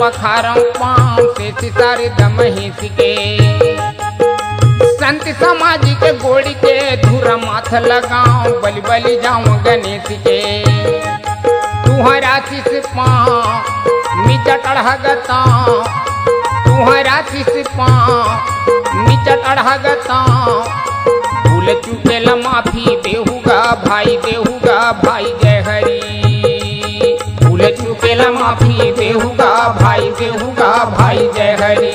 पखारं पाँव से सितारे दमही सिके संत समाज के गोड़ी के धुरा माथ लगाऊं बलि बलि जाऊं गणेश के तुहरा शिष पाँव नीचा टढ़गता तुहरा शिष पाँव नीचा टढ़गता भूल चुके ला माफी देहूगा भाई जय हरि भूल चुके ला माफी देहूगा भाई जय हरि।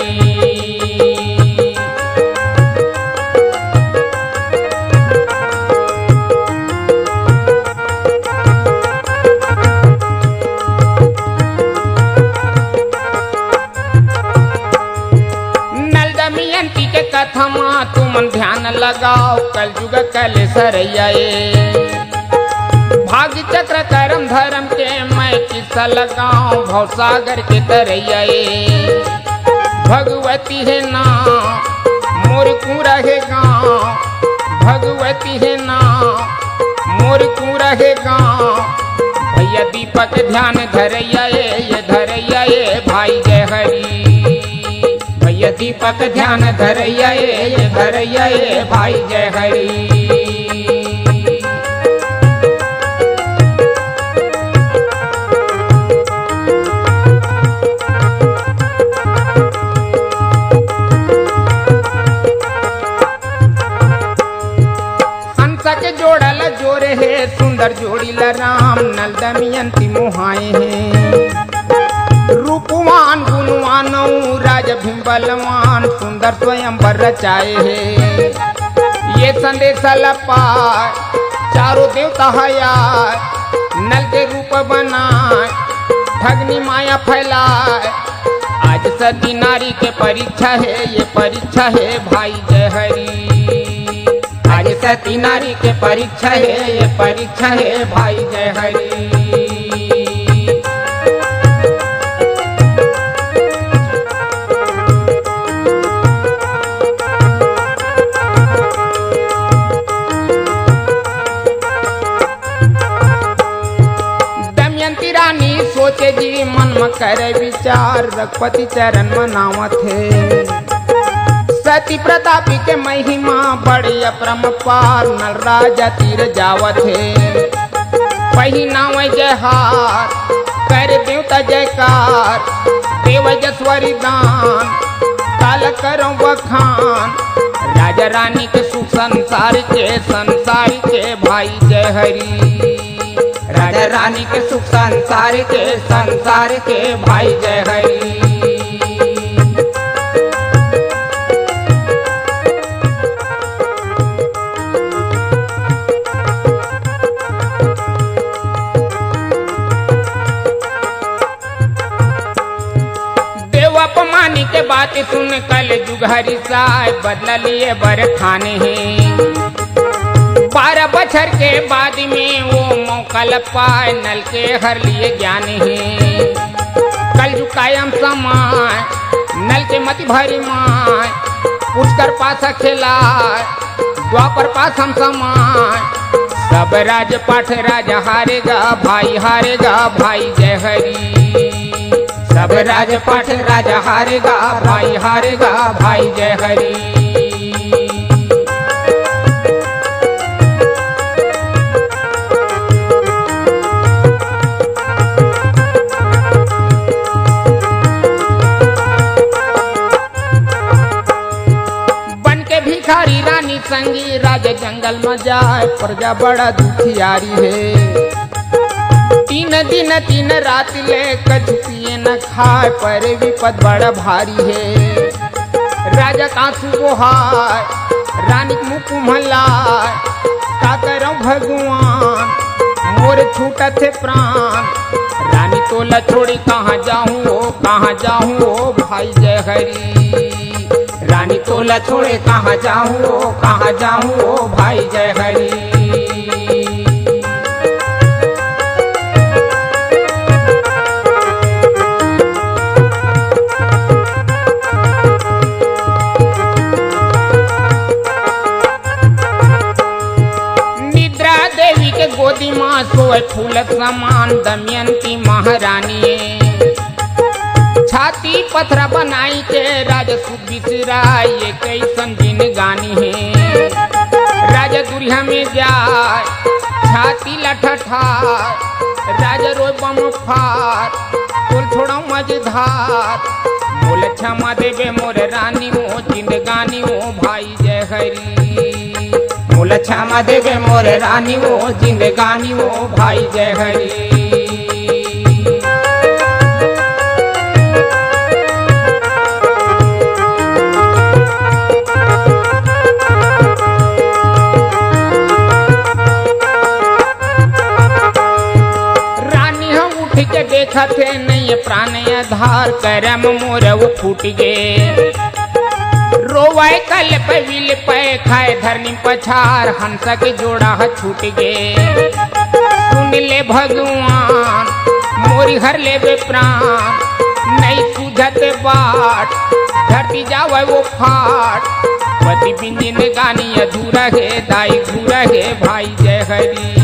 नल दमयंती के कथमा तुम ध्यान लगाओ कल युग कल सरैया भाग चक्र करम धर्म के मैं किस्सा लगाऊं भवसागर के तरैया भगवती है ना मोर को रहेगा भगवती है ना मोर को रहेगा भैया दीपक ध्यान धरैया ये भाई जय हरि भैया दीपक ध्यान धरैया ये भाई जय हरि। जोड़ल जोरे है सुंदर जोड़ी ला राम नल दमयंती मोहाए हैं रूपवान गुणवान राज भीम बलवान सुंदर स्वयंवर रचाए है ये संदेश लपाए चारों देवता हयाए नल के रूप बनाए ठगनी माया फैलाए आज सती नारी के परीक्षा है ये परीक्षा है भाई जय हरि आज सती नारी के परीक्षा है ये परीक्षा है भाई जय हरि। दमयंती रानी सोचे जी मन में करे विचार रघुपति चरण मनावत है सती प्रतापी के महिमा बड़ी अपरंपार नल राजा तीर जावत है पहिनाव जयहार कर देवता जयकार देव जसवरी दान काल करो बखान राजा रानी के सुख संसार के भाई जय हरि राजा रानी के सुख संसार के भाई जय हरि। अपमानी के बात सुन कल जुग हरिसाय बदला लिए बर खाने हैं 12 बछर के बाद में वो मौका पाए नल के हर लिए ज्ञान है कल जुग कायम समाय नल के मति भरी माय पुष्कर पासा खिलाए द्वापर पास हम समाय सब राज पाठ राजा हारेगा भाई जय हरि सब राज पाठ राजा हारेगा भाई जय हरि। बन के भिखारी रानी संगी राजा जंगल में जाए प्रजा बड़ा दुखियारी है 3 दिन 3 रात ले कछु पिए न खाए पर विपद बड़ा भारी है राजा का सुबोहाय रानी मुख महलाय का करो भगवान मोर छूटत है प्राण रानी तोला छोड़ी कहाँ जाऊँ ओ भाई जय हरि रानी तोला छोड़े कहाँ जाऊँ ओ भाई जय हरि। गोदी माँ सोए फूल समान दमयंती महारानी छाती पत्थर बनाई के राज सुबिसराय ये कैसन दिन गानी है राजा दुरिया में जाए छाती लठठा राजा रोय बम फार तोल छोड़ा मझधार बोले क्षमा देवे मोर रानी वो जिंदगानी वो भाई जय हरी बोले क्षमा देवे मोर रानी वो जिंदगानी वो भाई जय हरी। देखा थे नहीं प्राण आधार करम मोर वो फूट गे रोवाए कल पे विल पे खाए धरनी पछार हंस के जोड़ा छूट गे सुन ले भगवान मोरी हर ले बे प्राण नहीं सूझत बाट धरती जावे वो फाट पति बिंदिन गानी अधूरा है दाई घूरा है भाई जय हरी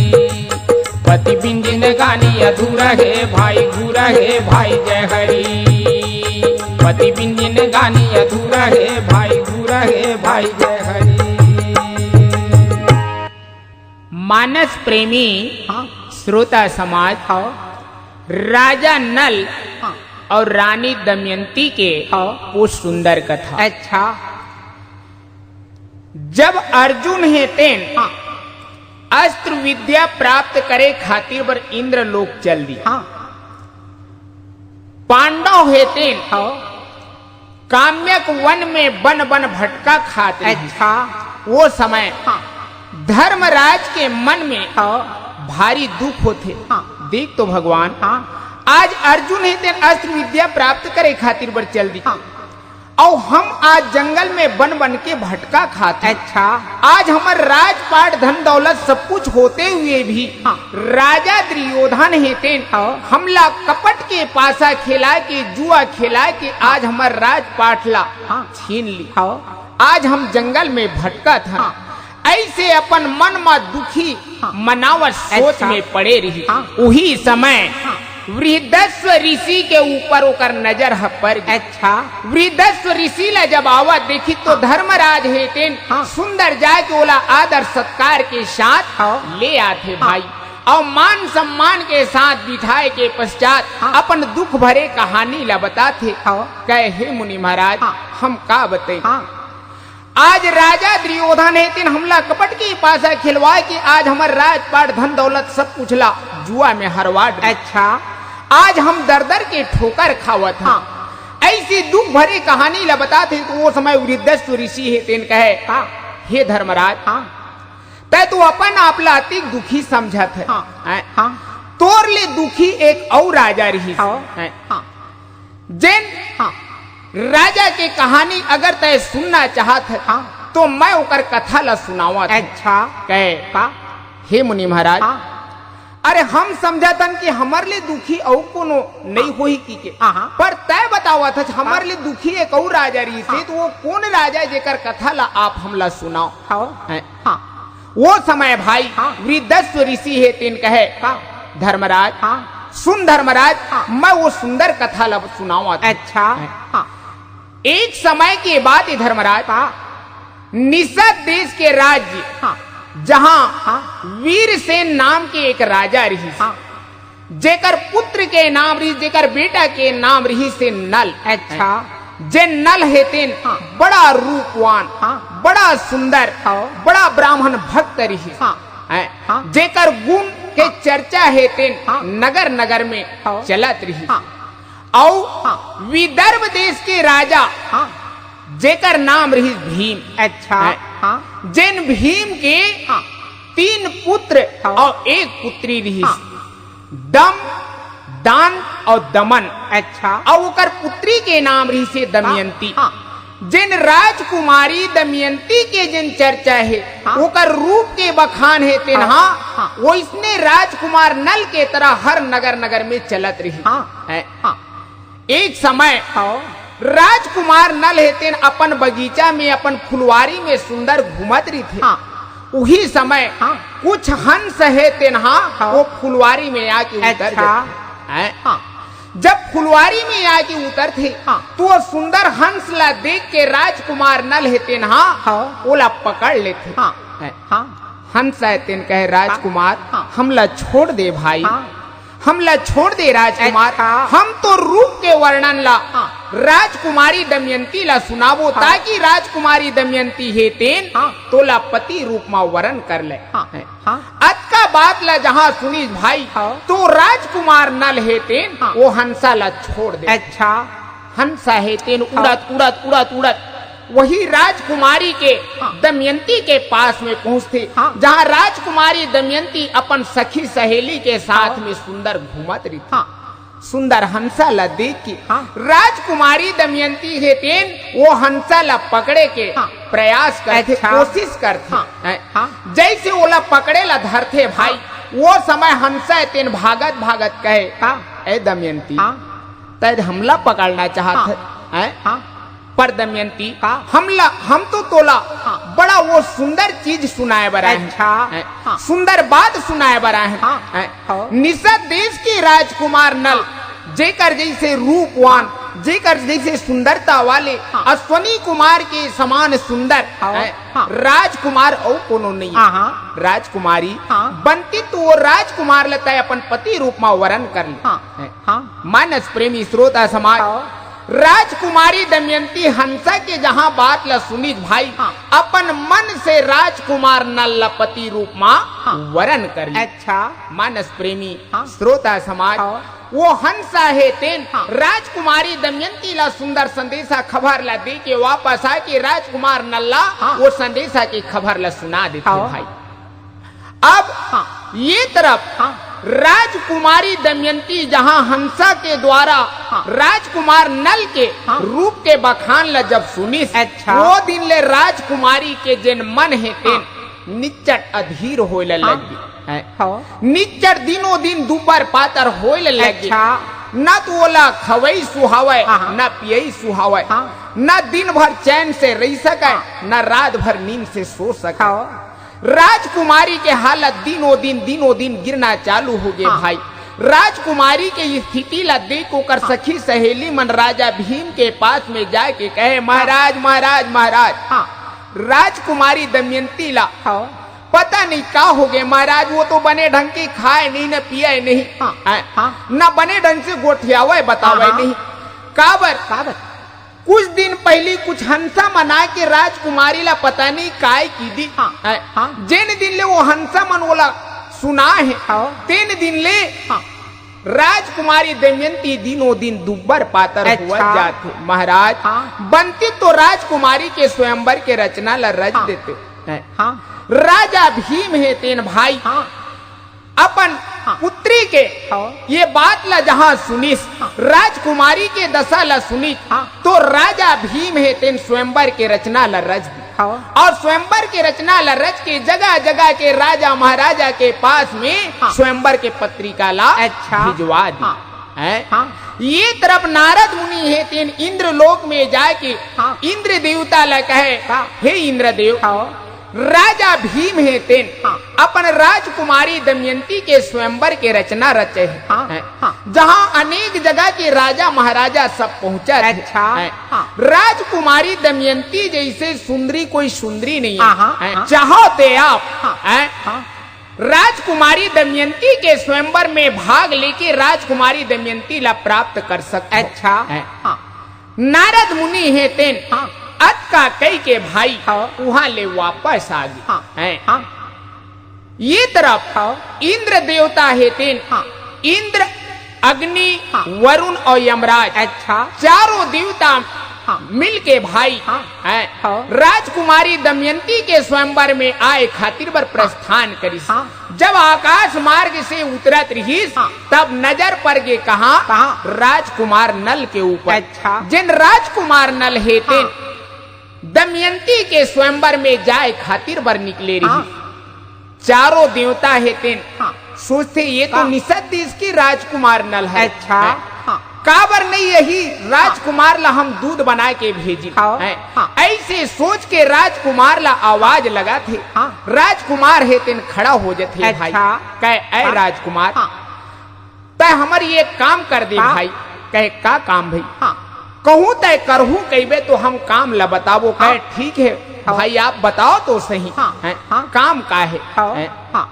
पति बिंदिन गानी अधूरा है भाई घूरा है भाई जय हरी पति बिंदिन गानी अधूरा है भाई घूरा है भाई जय हरी। मानस प्रेमी श्रोता समाज राजा नल और रानी दमयंती के वो सुंदर कथा। अच्छा जब अर्जुन है तेन अस्त्र विद्या प्राप्त करे खातिर बर इंद्र लोक चल दी पांडव हेते काम्यक वन में बन बन भटका खाते। अच्छा वो समय धर्मराज के मन में भारी दुख होते। देख तो भगवान आज अर्जुन हेते अस्त्र विद्या प्राप्त करे खातिर बर चल दी और हम आज जंगल में बन बन के भटका खाते। अच्छा आज हमार राजपाट धन दौलत सब कुछ होते हुए भी राजा दुर्योधन हेते हमला कपट के पासा खिला के जुआ खिला के आज हमार राजपाट ला छीन ली। आज हम जंगल में भटका था ऐसे अपन मन में दुखी मनावट सोच में पड़े रही। वही समय वृद्धस्व ऋषि के ऊपर ओकर नजर पर। अच्छा वृद्धस्व ऋषि ला जब आवा देखी तो धर्मराज हेतेन सुंदर जाके ओला आदर सत्कार के साथ ले आते भाई और मान सम्मान के साथ बिठाए के पश्चात अपन दुख भरे कहानी ला बताते। कहे हे मुनि महाराज हम का बते आज राजा दुर्योधन हेतिन हमला कपट के पासा खिलवा के आज हमार राजपाट धन दौलत सब कुछ ला जुआ में हरवा। अच्छा आज हम दर दर के ठोकर खावत ऐसी दुख भरी कहानी ला बताते। तो वो समय वृद्धस्व ऋषि हेतिन कहे हे धर्मराज तै तू अपन आपला अति दुखी समझत है तोर ले दुखी एक और राजा रही जिन राजा के कहानी अगर तय सुनना चाहत है तो मैं ओकर कथा ला सुनावत। अच्छा कहे हे मुनि महाराज अरे हम समझतन कि हमारे लिए दुखी और कोनो नहीं होई की के पर तय बतावा था हमारे लिए दुखी एक और राजा रही से तो वो कौन राजा जेकर कथा ला आप हमला सुनाओ। वो समय भाई वृद्धस्व ऋषि है तीन कहे धर्मराज सुन धर्मराज मैं वो सुंदर कथा ला सुनाऊं। अच्छा एक समय के बाद धर्मराज निषद देश के राज्य जहां वीरसेन नाम के एक राजा रही जेकर पुत्र के नाम रही जेकर बेटा के नाम रही से नल। अच्छा जे नल हेतेन बड़ा रूपवान बड़ा सुंदर बड़ा ब्राह्मण भक्त रही जेकर गुण के चर्चा हेतेन नगर नगर में चलत रही। और विदर्भ देश के राजा जेकर नाम रही भीम। अच्छा जिन भीम के 3 पुत्र और 1 पुत्री रही दम दान और दमन। अच्छा और ओकर पुत्री के नाम रही से दमयंती। जिन राजकुमारी दमयंती के जिन चर्चा है ओकर रूप के बखान है तेनहा वो इसने राजकुमार नल के तरह हर नगर नगर में चलत रही। एक समय राजकुमार नल हेतेन अपन बगीचा में अपन फुलवारी में सुंदर घूमत रही थे। उही समय हाँ। कुछ हंस है तेनहा हाँ। वो फुलवारी में आके उतर अच्छा। गए हैं। हाँ। जब फुलवारी में आके उतरते हाँ। तो वो सुंदर हंस ला देख के राजकुमार नल है तेनहा हाँ। ओला पकड़ लेते हाँ। हैं। हाँ। हंस है तेन कहे राजकुमार हाँ। हमला छोड़ दे भाई, हाँ। हमला छोड़ दे राजकुमार, अच्छा। हम तो रूप के वर्णन ला हाँ। राजकुमारी दमयंती ला सुनावो हाँ। ताकि राजकुमारी दमयंती है तेन हाँ। तोला पति रूप में वरण कर ले। हाँ। हाँ। अत का बात ला जहाँ सुनी भाई हाँ। तो राजकुमार नल है तेन हाँ। वो हंसा ला छोड़ दे। अच्छा। हंसा है तेन उड़त उड़त उड़त उड़त वही राजकुमारी के हाँ। दमयंती के पास में पहुंचते हाँ। जहाँ राजकुमारी दमयंती अपन सखी सहेली के साथ हाँ। में सुंदर घूमत रही। हाँ। सुंदर हंसा ला देख के हाँ। राजकुमारी दमयंती है तेन वो हंसा ला पकड़े के हाँ। प्रयास करते अच्छा। कोशिश करते हाँ। हैं। हाँ। जैसे ओला पकड़े ला धरते भाई वो समय हंसा तेन भागत भागत कहे हाँ। ए दमयंती हाँ। तैद हमला पकड़ना चाहत है। हाँ। पर दमयंती हाँ। हम तो तोला हाँ। बड़ा वो सुंदर चीज सुनाए बरा है। अच्छा। हाँ। सुंदर बात सुनाए बरा है। हाँ। हाँ। निषद देश के राजकुमार नल जेकर जैसे रूपवान जेकर जैसे सुंदरता वाले हाँ। अश्वनी कुमार के समान सुंदर हाँ। है। हाँ। राजकुमार और कोनो नहीं है। हाँ। राजकुमारी हाँ। बनती तो वो राजकुमार लेता है अपन पति रूप में वरण कर ले। हाँ। हाँ। मानस प्रेमी श्रोता समाज हाँ। राजकुमारी दमयंती हंसा के जहाँ बात ला सुनी भाई हाँ। अपन मन से राजकुमार नल पति रूप हाँ। में वरण कर ली। अच्छा। मानस प्रेमी हाँ। श्रोता समाज हाँ। वो हंसा है तेन हाँ। राजकुमारी दमयंती ला सुंदर संदेशा खबर ला दे के वापस आके राजकुमार नल्ला हाँ। वो संदेशा की खबर ला सुना देते हाँ। भाई। अब हाँ। ये तरफ हाँ। राजकुमारी दमयंती जहाँ हंसा के द्वारा हाँ। राजकुमार नल के हाँ। रूप के बखान ला जब सुनी अच्छा। वो दिन ले राजकुमारी के जिन मन है तेन निच्चट अधीर होए हाँ। लगी है। हाँ। निच्चट दिनों दिन दुपर पातर होए लगी। अच्छा। न तो ओला खवई सुहावे हाँ। न पियई सुहावे हाँ। न दिन भर चैन से रह सके हाँ। न रात भर नींद से सो सके। हाँ। राजकुमारी के हालत दिनों दिन गिरना चालू हो गए हाँ। भाई। राजकुमारी के स्थिति ला देख कर सखी सहेली मन राजा भीम के पास में जाके कहे महाराज महाराज महाराज हाँ। राजकुमारी दमयंती ला हाँ। पता नहीं क्या हो गए महाराज वो तो बने ढंग के खाए नहीं न पिए नहीं हाँ। हाँ। न बने ढंग से गोठियावे बतावे हाँ। नहीं। काबर काबर कुछ दिन पहले कुछ हंसा मना के राजकुमारी ला पता नहीं काय की दी। हाँ। हाँ। जिन दिन ले वो हंसा मन वाला सुना है हाँ। तीन दिन ले हाँ। राजकुमारी दमयंती दिनों दिन दुब्बर पातर हुआ अच्छा। जाते महाराज। हाँ। बनती तो राजकुमारी के स्वयंवर के रचना ला रच हाँ। देते हैं। हाँ। राजा भीम है तेन भाई हाँ। अपन हाँ। पुत्री के हाँ। ये बात ला जहाँ सुनिस हाँ। राजकुमारी के दशा ला सुनी हाँ। तो राजा भीम है तेन स्वयंवर के रचना ला रच दी। हाँ। और स्वयंवर के रचना ला रच के जगह जगह के राजा महाराजा के पास में हाँ। स्वयंवर के पत्रिका ला अच्छा। भिजवा दी हाँ। है। हाँ। ये तरफ नारद मुनि है तेन इंद्र लोक में जाके हाँ। इंद्र देवता ला कहे हाँ। हे इंद्र देव हाँ। राजा भीम है तेन हाँ। अपन राजकुमारी दमयंती के स्वयंवर के रचना रचे है। हाँ। हैं। हाँ। जहाँ अनेक जगह के राजा महाराजा सब पहुंचा थे। अच्छा। हैं। हाँ। राजकुमारी दमयंती जैसे सुंदरी कोई सुंदरी नहीं है। हाँ। हैं। हाँ। चाहो ते आप हाँ। हैं। हाँ। राजकुमारी दमयंती के स्वयंवर में भाग लेके राजकुमारी दमयंती ला प्राप्त कर सकते हो। अच्छा। हैं। हाँ। नारद मुनि है तेन हाँ। अत का कई के भाई हाँ। वहां ले वापस आ गए। हाँ। हैं। हाँ। ये तरफ हाँ। इंद्र देवता है तेन हाँ। इंद्र अग्नि हाँ। वरुण और यमराज अच्छा। चारों देवता हाँ। मिल के भाई हाँ। हैं। हाँ। राजकुमारी दमयंती के स्वयंवर में आए खातिर पर प्रस्थान करी। हाँ। जब आकाश मार्ग से उतरत रही हाँ। तब नजर पर गे कहा कहाँ? राजकुमार नल के ऊपर। अच्छा। जिन राजकुमार नल है तेन दमयंती के स्वयंवर में जाए खातिर बर निकले रही। हाँ। चारों देवता है तेन हाँ। सोचते ये तो हाँ। निषद देश की राजकुमार नल है। अच्छा। हैं। हाँ। काबर नहीं यही राजकुमार ला हम दूध बना के भेजी हाँ, हैं। हाँ। ऐसे सोच के राजकुमार ला आवाज लगा थे। हाँ। राजकुमार है तेन खड़ा हो जाते भाई। अच्छा। कहे ऐ हाँ। राजकुमार हाँ। तय हमारी ये काम कर दे हाँ। भाई। कहे का काम भाई? हाँ। कहूँ तय करहूँ कहबे तो हम काम ला बताबो। कहे हाँ। ठीक है हाँ। भाई आप बताओ तो सही। हाँ। हैं? हाँ। काम का है? हाँ। हैं? हाँ।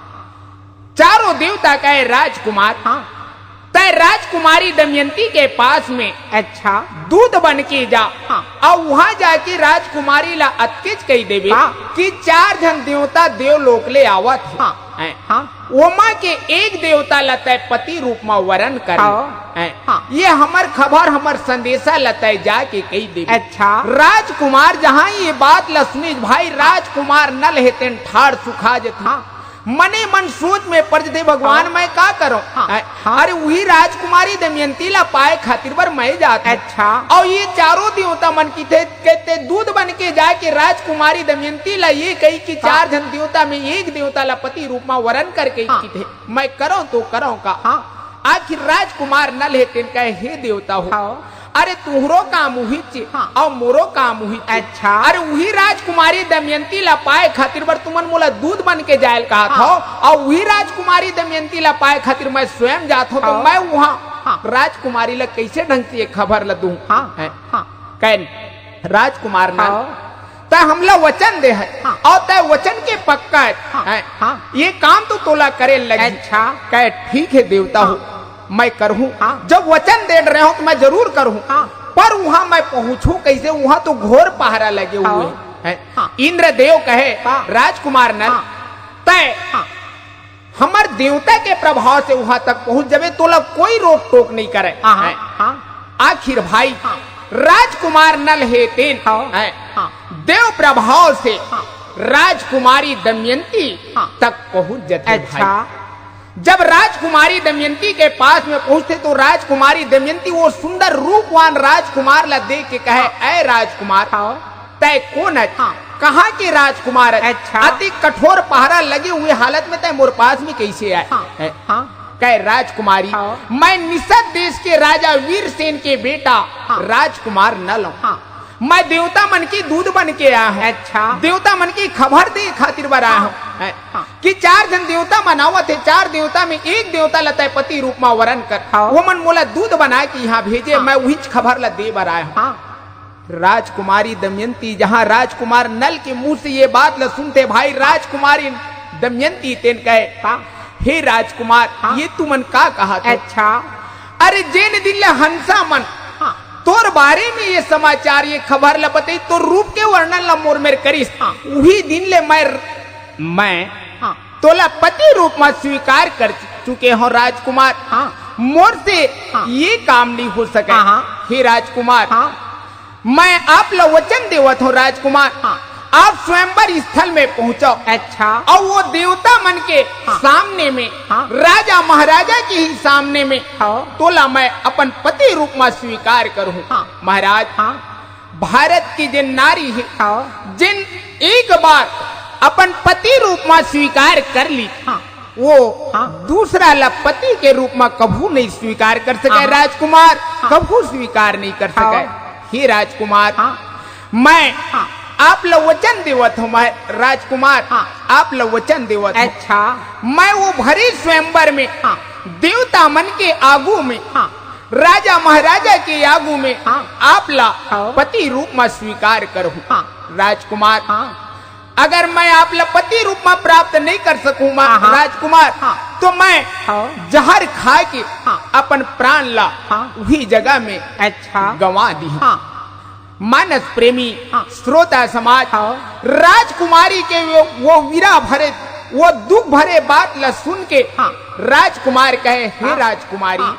चारों देवता कहे राजकुमार हाँ। तय राजकुमारी दमयंती के पास में अच्छा। दूध बन के जा। हाँ। और वहां जाके राजकुमारी ला अतकेच कही देवे हाँ। कि 4 जन देवता देवलोक ले आवत है। हाँ। हैं? हाँ। ओमा के एक देवता लतय पति रूप में वरण कर। हाँ। हाँ। ये हमर खबर हमर संदेशा लतय जाके कही देवे। अच्छा। राजकुमार जहाँ ये बात ल सुनी भाई राजकुमार नल हेतेन ठाड़ सुखा जते। हाँ। मने मन सोच में पड़ दे भगवान हाँ। मैं का करो। हाँ। हाँ। अरे वही राजकुमारी दमयंती ला पाए खातिर बर मैं जाता। अच्छा। और ये चारों देवता मन की थे कहते दूध बन के जाके राजकुमारी दमयंती ला ये कही कि 4 जन देवता में एक देवता ला पति रूप में वरण करके हाँ। की थे मैं करो तो करो का। हाँ। आखिर राजकुमार नल है तेन कहे हे देवता हो। हाँ। अरे तुहरो काम उही चे हाँ। और मोरो काम उही चे। अच्छा। अरे वही राजकुमारी दमयंती ला पाए खातिर बर तुमन मोला दूध बन के जायल कहा था। हाँ। और वही राजकुमारी दमयंती ला पाए खातिर मैं स्वयं जात हूँ। तो हाँ। मैं वहाँ हाँ। राजकुमारी ला कैसे ढंग से ये खबर ला दूं। हाँ। हैं? हाँ। कैन राजकुमार नल हाँ। तय हमला वचन दे है। हाँ। और तय वचन के पक्का है। हाँ। हैं? हाँ। ये काम तो तोला करे लगी। अच्छा। कहे ठीक है देवता हो मैं करूँ। हाँ। जब वचन दे रहे हो तो मैं जरूर करूँ। हाँ। पर वहां मैं पहुंचू कैसे? वहां तो घोर पहरा लगे हुए हैं। हाँ। इंद्रदेव कहे हाँ। राजकुमार नल हाँ। तय हाँ। हमार देवता के प्रभाव से वहां तक पहुंच जावे तोला कोई रोक टोक नहीं करे। हाँ। हैं? हाँ। आखिर भाई हाँ। राजकुमार नल है तेन हाँ। हैं? हाँ। देव प्रभाव से हाँ। राजकुमारी दमयंती हाँ। तक पहुंच जाते अच्छा। भाई। जब राजकुमारी दमयंती के पास में पहुंचते तो राजकुमारी दमयंती वो सुंदर रूपवान राजकुमार ला देख के कहे ऐ राजकुमार हाँ। तय कौन है? हाँ। कहाँ के राजकुमार है? अच्छा। अति कठोर पहरा लगे हुए हालत में तय मोर पास में कैसे आए? हाँ। हैं? हाँ। कहे राजकुमारी हाँ। मैं निषद देश के राजा वीरसेन के बेटा हाँ। राजकुमार नल हूँ। हाँ। मैं देवता मन की दूध बन के आया हूँ। अच्छा। देवता मन की खबर दे खातिर बर आया हूँ। हैं? हाँ। कि 4 जन देवता मनावत है। 4 देवता में एक देवता लता पति रूप में वरण कर। हाँ। वो मन मोला दूध बना के यहाँ भेजे। हाँ। मैं वही खबर ला दे बर आया हूँ। हाँ। राजकुमारी दमयंती जहाँ राजकुमार नल के मुंह से ये बात ल सुनते भाई राजकुमारी दमयंती तेन कहे हाँ। हे राजकुमार हाँ। ये तू मन का कहा था? अच्छा। अरे जेन दिन ले हंसा मन हाँ। तोर बारे में ये समाचार ये खबर ल बताई तो रूप के वर्णन ला मोर मेर करिस। हाँ। वही दिन ले मैं हाँ। तोला पति रूप में स्वीकार कर चुके हो राजकुमार। हाँ। मोर से हाँ। ये काम नहीं हो सके। हाँ। हे राजकुमार हाँ। मैं आप ला वचन देवत हूँ राजकुमार। हाँ। आप स्वयंवर स्थल में पहुंचो अच्छा। और वो देवता मन के हाँ। सामने में हाँ। राजा महाराजा के ही सामने में हाँ। तोला मैं अपन पति रूप में स्वीकार करूँ। हाँ। महाराज हाँ। भारत की जिन नारी है हाँ। जिन एक बार अपन पति रूप में स्वीकार कर ली हाँ। वो हाँ। दूसरा ला पति के रूप में कभू नहीं स्वीकार कर सके। हाँ। राजकुमार कभू स्वीकार नहीं कर सके। हाँ। हे राजकुमार हाँ। मैं हाँ। आप लो वचन देवत हूँ। मैं राजकुमार हाँ। आप लो वचन देवत हूँ। अच्छा। मैं वो भरे स्वयंवर में हाँ। देवता मन के आगू में हाँ। राजा महाराजा के आगू में हाँ। आप ला हाँ। पति रूप में स्वीकार करूँ। हाँ। राजकुमार हाँ। अगर मैं आप ला पति रूप में प्राप्त नहीं कर सकूँ हाँ। राजकुमार हाँ। तो मैं हाँ। जहर खा के हाँ। अपन प्राण ला हाँ। वही जगह में अच्छा। गंवा दी। हाँ। मानस प्रेमी हाँ। श्रोता समाज हाँ। राजकुमारी के वो वीरा भरे वो दुख भरे बात ला सुन के हाँ। राजकुमार कहे हे हाँ। राजकुमारी हाँ।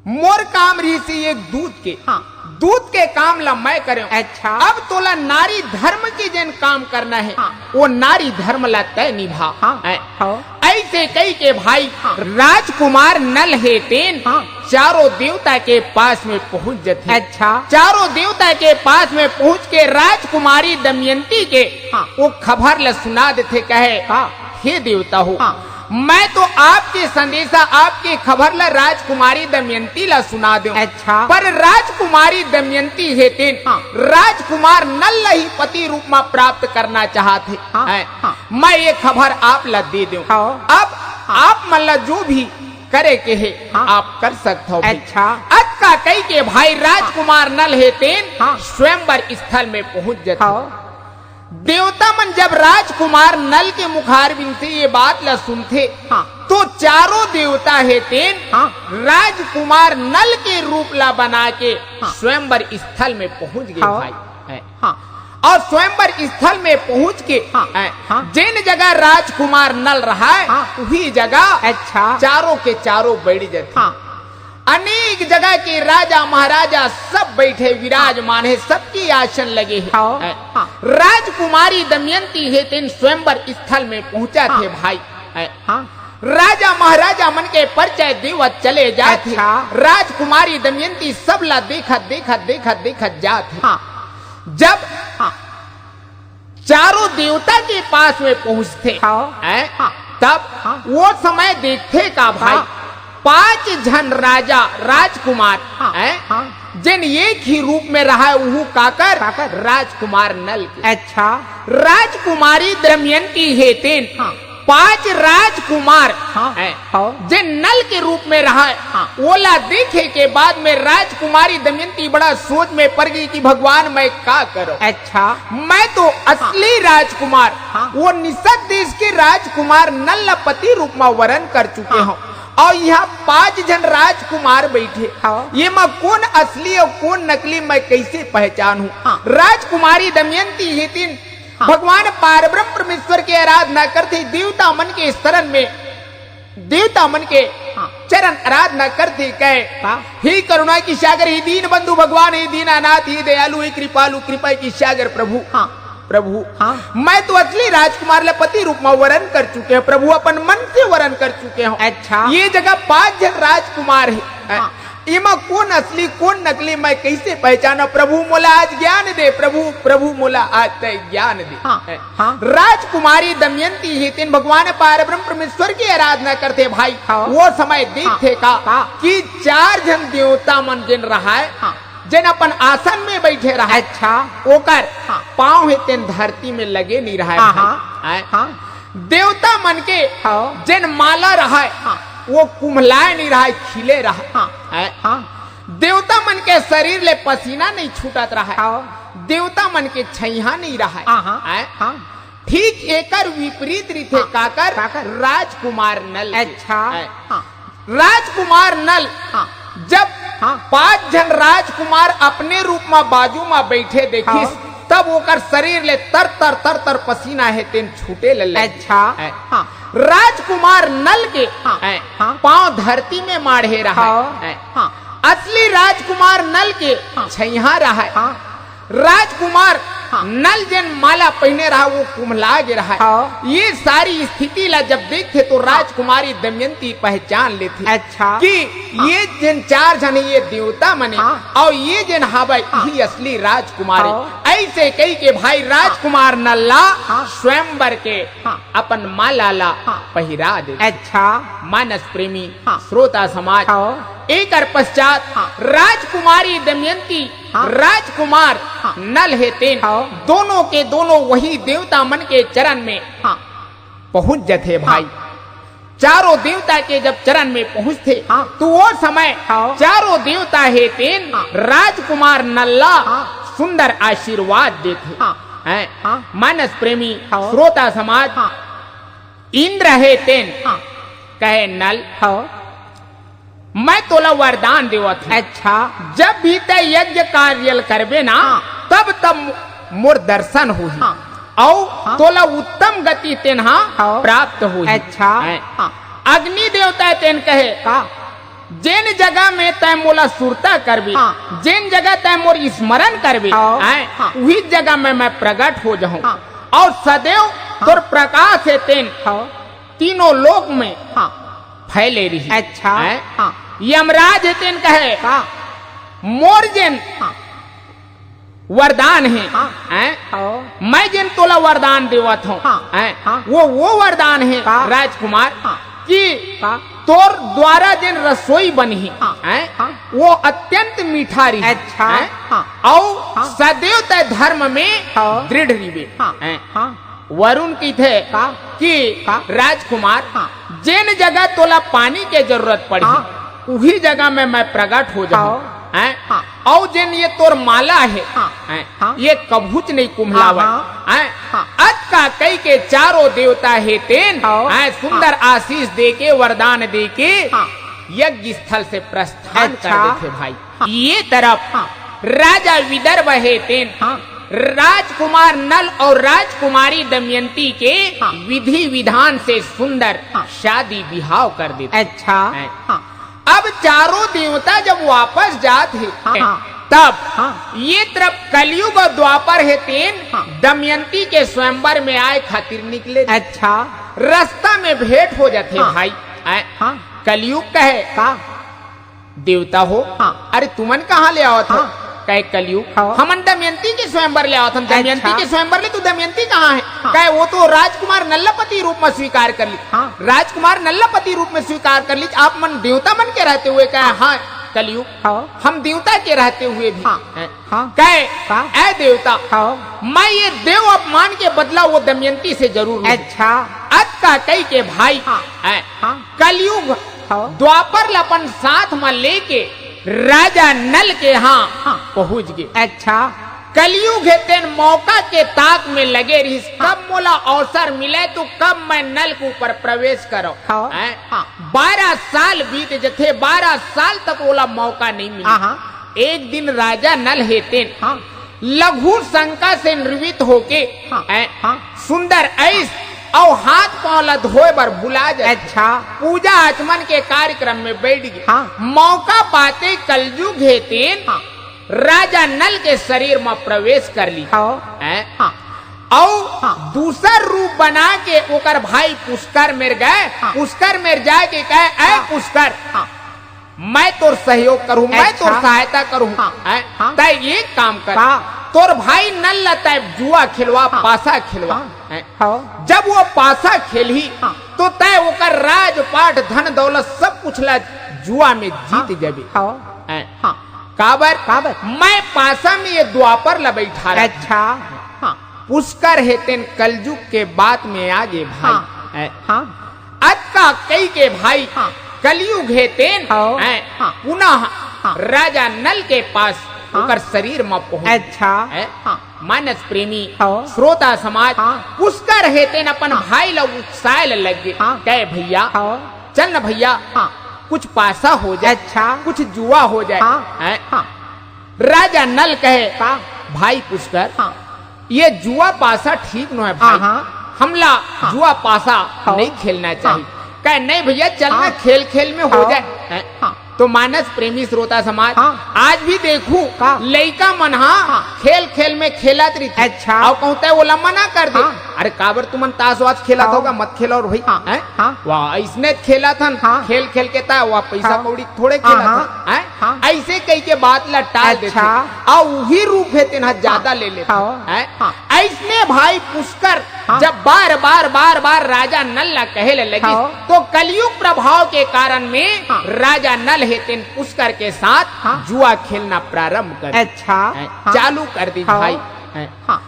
मोर काम रही सी एक दूध के हाँ। दूध के काम ला मैं करे। अच्छा। अब तोला नारी धर्म के जन काम करना है। हाँ। वो नारी धर्म ला तय निभा। हाँ। हैं? हाँ। ऐसे कई के भाई हाँ। राजकुमार नल है तेन हाँ। चारों देवता के पास में पहुंच जाते। अच्छा। चारों देवता के पास में पहुंच के राजकुमारी दमयंती के हाँ। वो खबर ल सुना देते। कहे हाँ। हे देवता हो हाँ। मैं तो आपके संदेशा आपके खबर ला राजकुमारी दमयंती ला सुना दूं। अच्छा। पर राजकुमारी दमयंती है तेन हाँ। राजकुमार नल ला ही पति रूप में प्राप्त करना चाहते हाँ। हैं। हाँ। मैं ये खबर आप ला दे दूं। हाँ। अब आप मतलब जो भी करे के है हाँ। आप कर सकते हो। अच्छा। अक्का कई के भाई राजकुमार नल है तेन हाँ। स्वयंवर स्थल में पहुंच जाते। हाँ। देवता मन जब राजकुमार नल के मुखारबिंद से ये बात ला सुनते हाँ। तो चारों देवता है तेन हाँ। राजकुमार नल के रूप ला बना के हाँ। स्वयंवर स्थल में पहुंच गए हाँ। भाई। हाँ। और स्वयंवर स्थल में पहुंच के हाँ। हाँ। जिन जगह राजकुमार नल रहा है हाँ। वही जगह अच्छा। चारों के चारों बैठ जाते। हाँ। अनेक जगह के राजा महाराजा सब बैठे विराजमान है, सबकी आसन लगे हैं। हाँ। हाँ। राजकुमारी दमयंती है तेन स्वयंवर स्थल में पहुंचा थे भाई। हाँ। राजा महाराजा मन के परिचय देवत चले जाते। अच्छा। राजकुमारी दमयंती सब ला देखत देखत देखत देखत जाते। हाँ। जब हाँ। चारों देवता के पास में पहुंचते हाँ। हाँ। तब हाँ। वो समय देखते का भाई हाँ। 5 जन राजा राजकुमार हाँ। हाँ। जिन एक ही रूप में रहा है वो काकर काकर? राजकुमार नल के। अच्छा। राजकुमारी दमयंती है तेन हाँ। 5 राजकुमार हाँ। हाँ। जिन नल के रूप में रहा है हाँ। ओला देखे के बाद में राजकुमारी दमयंती बड़ा सोच में पड़ गई कि भगवान मैं क्या करूं। अच्छा। मैं तो असली राजकुमार हाँ। वो निषद देश के राजकुमार नल पति रूप में वर्ण कर चुके हूँ और यहाँ 5 जन राजकुमार बैठे। हाँ। ये मैं कौन असली और कौन नकली मैं कैसे पहचानूं। हाँ। राजकुमारी दमयंती ही तीन हाँ। भगवान पारब्रह्म परमेश्वर की आराधना करते, देवता मन के शरण में देवता मन के हाँ। चरण आराधना करते कहे हाँ। ही करुणा की सागर, ही दीन बंधु भगवान, ही दीनानाथ, ही दयालु, ही कृपालु, कृपा की सागर प्रभु। हाँ। प्रभु हाँ। मैं तो असली राजकुमार ले पति रूप में वर्ण कर चुके हैं। प्रभु अपन मन से वर्ण कर चुके हैं। अच्छा। ये जगह 5 जन राजकुमार है। हाँ। इमा कौन असली कौन नकली मैं कैसे पहचाना। प्रभु मोला आज ज्ञान दे। प्रभु मोला आज तय ज्ञान दे। हाँ। हाँ। राजकुमारी दमयंती ही तीन भगवान पारब्रह्म परमेश्वर की आराधना करते भाई। हाँ। वो समय देखते हाँ। का कि 4 जन देवता मन जिन रहा है हाँ। जिन अपन आसन में बैठे रहा है अच्छा। ओकर हाँ। पांव है तेन धरती में लगे नहीं रहा है हाँ। भाई। हाँ। देवता मन के हाँ। जिन माला रहा है हाँ। वो कुम्हलाए नहीं रहा है, खिले रहा हाँ। है। हाँ। देवता मन के शरीर ले पसीना नहीं छूटत रहा है। हाँ। देवता मन के छैया नहीं रहा हाँ। है। हाँ। ठीक एकर विपरीत रीते हाँ। काकर राजकुमार नल के। अच्छा। है। हाँ। राजकुमार नल हाँ। जब हाँ। 5 जन राजकुमार अपने रूप में बाजू में बैठे देखिस हाँ। तब ओकर शरीर ले तर तर पसीना है तेन छूटे ले। अच्छा। है। हाँ। राजकुमार नल के हाँ। है, हाँ। पांव धरती में माढ़े रहा हाँ। है। हाँ। असली राजकुमार नल के हाँ। छैया रहा है। हाँ। राजकुमार हाँ। नल जन माला पहने रहा वो कुम्हला गे रहा है। हाँ। ये सारी स्थिति ला जब देखते तो राजकुमारी दमयंती पहचान लेती अच्छा। कि ये जिन 4 जन ये देवता मने हाँ। और ये जिन हवा यही असली राजकुमारी। हाँ। ऐसे कई के भाई राजकुमार नल्ला हाँ। स्वयंवर के हाँ। अपन माला ला हाँ। पहिरा दे। अच्छा। मानस प्रेमी हाँ। श्रोता समाज हाँ। एक पश्चात हाँ। राजकुमारी दमयंती हाँ। राजकुमार हाँ। नल है तेन हाँ। दोनों के दोनों वही देवता मन के चरण में हाँ। पहुंच जाते भाई। चारों देवता के जब चरण में पहुंचते हाँ। तो वो समय हाँ। चारों देवता है तेन हाँ। राजकुमार नल्ला हाँ। सुंदर आशीर्वाद देते हाँ। हैं। हाँ। मानस प्रेमी हाँ। श्रोता समाज हाँ। इंद्र है तेन हाँ। कहे नल हाँ। मैं तोला वरदान देवत हूं। अच्छा। जब भी तय यज्ञ कार्य करबे ना हाँ। तब मोर दर्शन हुई हाँ। और हाँ। तोला उत्तम गति तेनहा हाँ। प्राप्त हुई। अच्छा। है। हाँ। अग्नि देवता तेन कहे का जिन जगह में तय मोला सुरता करबी हाँ। जिन जगह तय मोर स्मरण करबी हाँ। है, हाँ। वही जगह में मैं प्रकट हो जाऊं हाँ। और सदैव तोर प्रकाश है तेन हाँ। तीनों लोक में हाँ। फैले रही। अच्छा। है। हाँ। यमराज है तेन कहे का मोर जिन हाँ। वरदान है हाँ। हैं? हाँ। मैं जिन तोला वरदान देवत हूँ हाँ। हैं, हाँ। वो वरदान है हाँ। राजकुमार हाँ। कि हाँ। तोर द्वारा जिन रसोई बनी हाँ। हैं, हाँ। वो अत्यंत मीठा रही अच्छा। हैं, हाँ। और हाँ। सदैव तय धर्म में हाँ। दृढ़ रिवे हाँ। हैं। हाँ। वरुण की थे हाँ। कि हाँ। राजकुमार हाँ। जिन जगह तोला पानी के जरूरत पड़ी हाँ। उही जगह में मैं प्रकट हो जाऊं हैं, हाँ। और जिन ये तोर माला है हाँ। हैं, हाँ। ये कभुच नहीं कुम्हलावा हाँ। हैं, हाँ। अत का कई के चारों देवता है तेन हाँ। हैं, सुंदर आशीष दे के वरदान दे के हाँ। यज्ञ स्थल से प्रस्थान अच्छा। कर देते भाई। हाँ। ये तरफ हाँ। राजा विदर्भ है तेन हाँ। राजकुमार नल और राजकुमारी दमयंती के हाँ। विधि विधान से सुंदर हाँ। शादी विवाह कर देते अच्छा। हैं। हाँ। अब चारों देवता जब वापस जाते हाँ। हैं तब हाँ। ये तरफ कलयुग और द्वापर है तेन हाँ। दमयंती के स्वयंवर में आए खातिर निकले। अच्छा। रास्ता में भेंट हो जाते हाँ। भाई हैं। हाँ। कलयुग कहे का देवता हो हाँ। अरे तुमन कहाँ ले आओ था हाँ। कहे कलयुग हाँ। हमन दमयंती के स्वयंवर ले आओ था दमयंती अच्छा। के स्वयंवर ले तू दमयंती कहाँ है हाँ। कहे वो तो राजकुमार नल्लापति रूप में स्वीकार कर ली हाँ। राजकुमार नल्लापति रूप में स्वीकार कर ली आप मन देवता मन के रहते हुए कहे हाँ कलयुग हाँ। हम देवता के रहते हुए भी हाँ। हैं। हाँ। कहे हाँ। ऐ देवता हाँ। मैं ये देव अपमान के बदला वो दमयंती से जरूर लूं। अच्छा। अत का कई के भाई हाँ। हैं। हाँ। कलयुग हाँ। द्वापर लपन साथ में लेके राजा नल के यहाँ हाँ। पहुंच गए। अच्छा। कलयुग है तेन मौका के ताक में लगे रही कब मोला अवसर मिले तो कब मैं नल के ऊपर प्रवेश करो हाँ। हैं? हाँ। 12 साल बीत जथे 12 साल तक ओला मौका नहीं मिला। हाँ। एक दिन राजा नल है तेन हाँ। लघु शंका से निर्वित होके हाँ। हैं, हाँ। सुंदर ऐस और हाथ पांव ला धोए बर बुला जाए अच्छा। पूजा आचमन के कार्यक्रम में बैठ गए। हाँ। मौका पाते कलयुग है तेन हाँ। राजा नल के शरीर में प्रवेश कर ली हाँ। हैं? हाँ। और हाँ। दूसर रूप बना के ओकर भाई पुष्कर मेर गए। हाँ। पुष्कर मेर जाके कहे ऐ हाँ। पुष्कर हाँ। मैं तोर सहयोग करूं मैं अच्छा। तोर सहायता करूं हाँ। हैं? हाँ। तय ये काम कर हाँ। तोर भाई नल लता जुआ खिलवा हाँ। पासा खिलवा हाँ। हैं? हाँ। जब वो पासा खेली हाँ। तो तय ओकर राजपाट धन दौलत सब कुछ ला जुआ में जीत जाबे हाँ। हैं? हाँ। काबर काबर? मैं पासा में ये द्वापर ला बैठा रहा अच्छा। हाँ। पुष्कर है तेन कलयुग के बात में आगे भाई हाँ। हैं? हाँ। अत का कई के भाई हाँ। कलयुग है तेन हाँ। हैं? हाँ। पुनः हाँ। राजा नल के पास हाँ। ओकर शरीर में पहुंच अच्छा। हैं? हाँ। मानस प्रेमी हाँ। श्रोता समाज हाँ। पुष्कर है तेन अपन भाई ला उत्साह लग गए हाँ। कहे भैया हाँ। चल न भैया हाँ। कुछ पासा हो जाए अच्छा। कुछ जुआ हो जाए हाँ। हैं? हाँ। राजा नल कहे हाँ। भाई पुष्कर हाँ। ये जुआ पासा ठीक न है भाई हाँ। हमला हाँ। जुआ पासा हाँ। नहीं खेलना चाहिए हाँ। कहे नहीं भैया चलना हाँ। खेल खेल में हो हाँ। जाए हैं? हाँ। तो मानस प्रेमी श्रोता समाज हाँ। आज भी देखूं हाँ। लइका मन हाँ। खेल खेल में खेलत रही अच्छा। और कहते वो मना कर दे हाँ। अरे काबर तुमन ताश वाश खेलत हाँ। होगा मत खेलो और भाई हाँ। हैं? हाँ। वाह इसने खेला था हाँ। खेल खेल के ता वह पैसा हाँ। कौड़ी थोड़े खेला हाँ। था हैं? हाँ। ऐसे कई के बात ला टाल देते अच्छा। और वही रूप है तेना ज्यादा ले लेते हाँ। हैं? हाँ। ऐसने भाई पुष्कर हाँ। जब बार बार राजा नल ला कहे लगी हाँ। तो कलयुग प्रभाव के कारण में हाँ। राजा नल है तेन पुष्कर के साथ हाँ। जुआ खेलना प्रारंभ कर अच्छा। हैं? हाँ। चालू कर दी हाँ। भाई हैं? हाँ।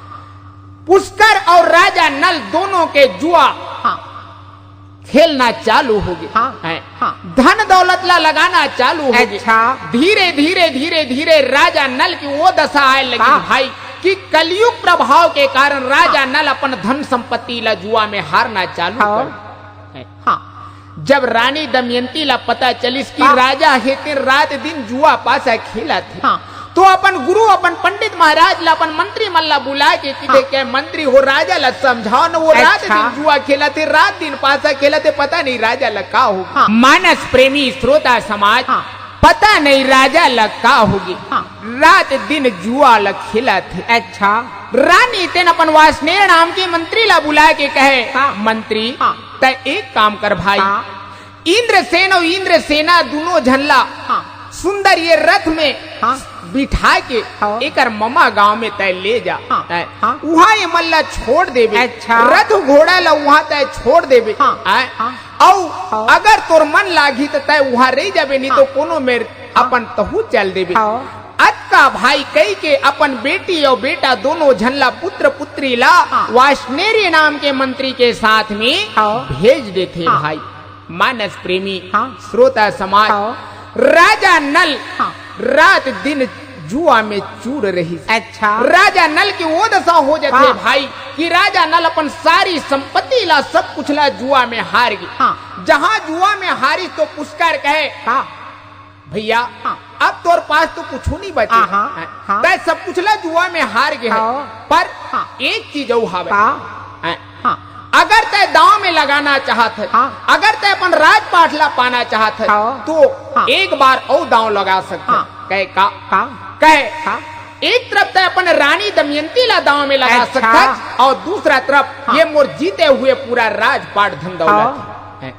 पुष्कर और राजा नल दोनों के जुआ हाँ। खेलना चालू हो गए हाँ। हैं? हाँ। धन दौलत ला लगाना चालू हो गए अच्छा। धीरे धीरे राजा नल की वो दशा आए लगी हाँ। भाई कि कलयुग प्रभाव के कारण राजा नल अपन धन संपत्ति ला जुआ में हारना चालू हाँ। कर हाँ। जब रानी दमयंती ला पता चलिस कि हाँ। राजा हेते रात दिन जुआ पासा खेला थे हाँ। तो अपन गुरु अपन पंडित महाराज ला अपन मंत्री मन ला बुला के कि हाँ। देखे मंत्री हो राजा ला समझाओ न वो रात अच्छा। दिन जुआ खेला थे रात दिन पासा खेला थे पता नहीं राजा ला का हो हाँ। मानस प्रेमी श्रोता समाज हाँ। पता नहीं राजा ला का होगी हाँ। रात दिन जुआ ला खेला थे अच्छा। रानी तेन अपन वासनेर नाम के मंत्री ला बुला के कहे हाँ। मंत्री हाँ। तय एक काम कर भाई हाँ। इंद्रसेन और इंद्रसेना दोनों झल्ला हाँ। सुंदर ये रथ में हाँ बिठा के हाँ। एकर ममा गांव में तय ले जा हाँ, हाँ। वहाँ ये मल्ला छोड़ देवे। अच्छा। रथ घोड़ा ला वहाँ तय छोड़ देवे। हाँ, हाँ। औ अगर तोर मन लागी तो तय वहाँ रह जाबे, नहीं तो कोनो में अपन तहु चल देवे। अक्का भाई कई के अपन बेटी और बेटा दोनों झनला पुत्र पुत्री ला वाष्णेरी नाम के मंत्री के साथ में भेज देते। भाई मानस प्रेमी श्रोता समाज, राजा नल रात दिन जुआ में चूर रही। अच्छा। राजा नल की वो दशा हो जाते भाई कि राजा नल अपन सारी संपत्ति ला सब कुछ ला जुआ में हार गई। जहाँ जुआ में हारी तो पुष्कर कहे भैया अब तोर पास तो कुछ नहीं बचे, तय सब कुछ ला जुआ में हार गए। पर एक चीज हवे, अगर तय दांव में लगाना चाहत है, अगर तय अपन राजपाट ला पाना चाहत है तो एक बार और दांव लगा सकते। कहे कहे एक तरफ तय अपन रानी दमयंती ला दांव में लगा सकता है और दूसरा तरफ ये मोर जीते हुए पूरा राजपाट धन दौलत है।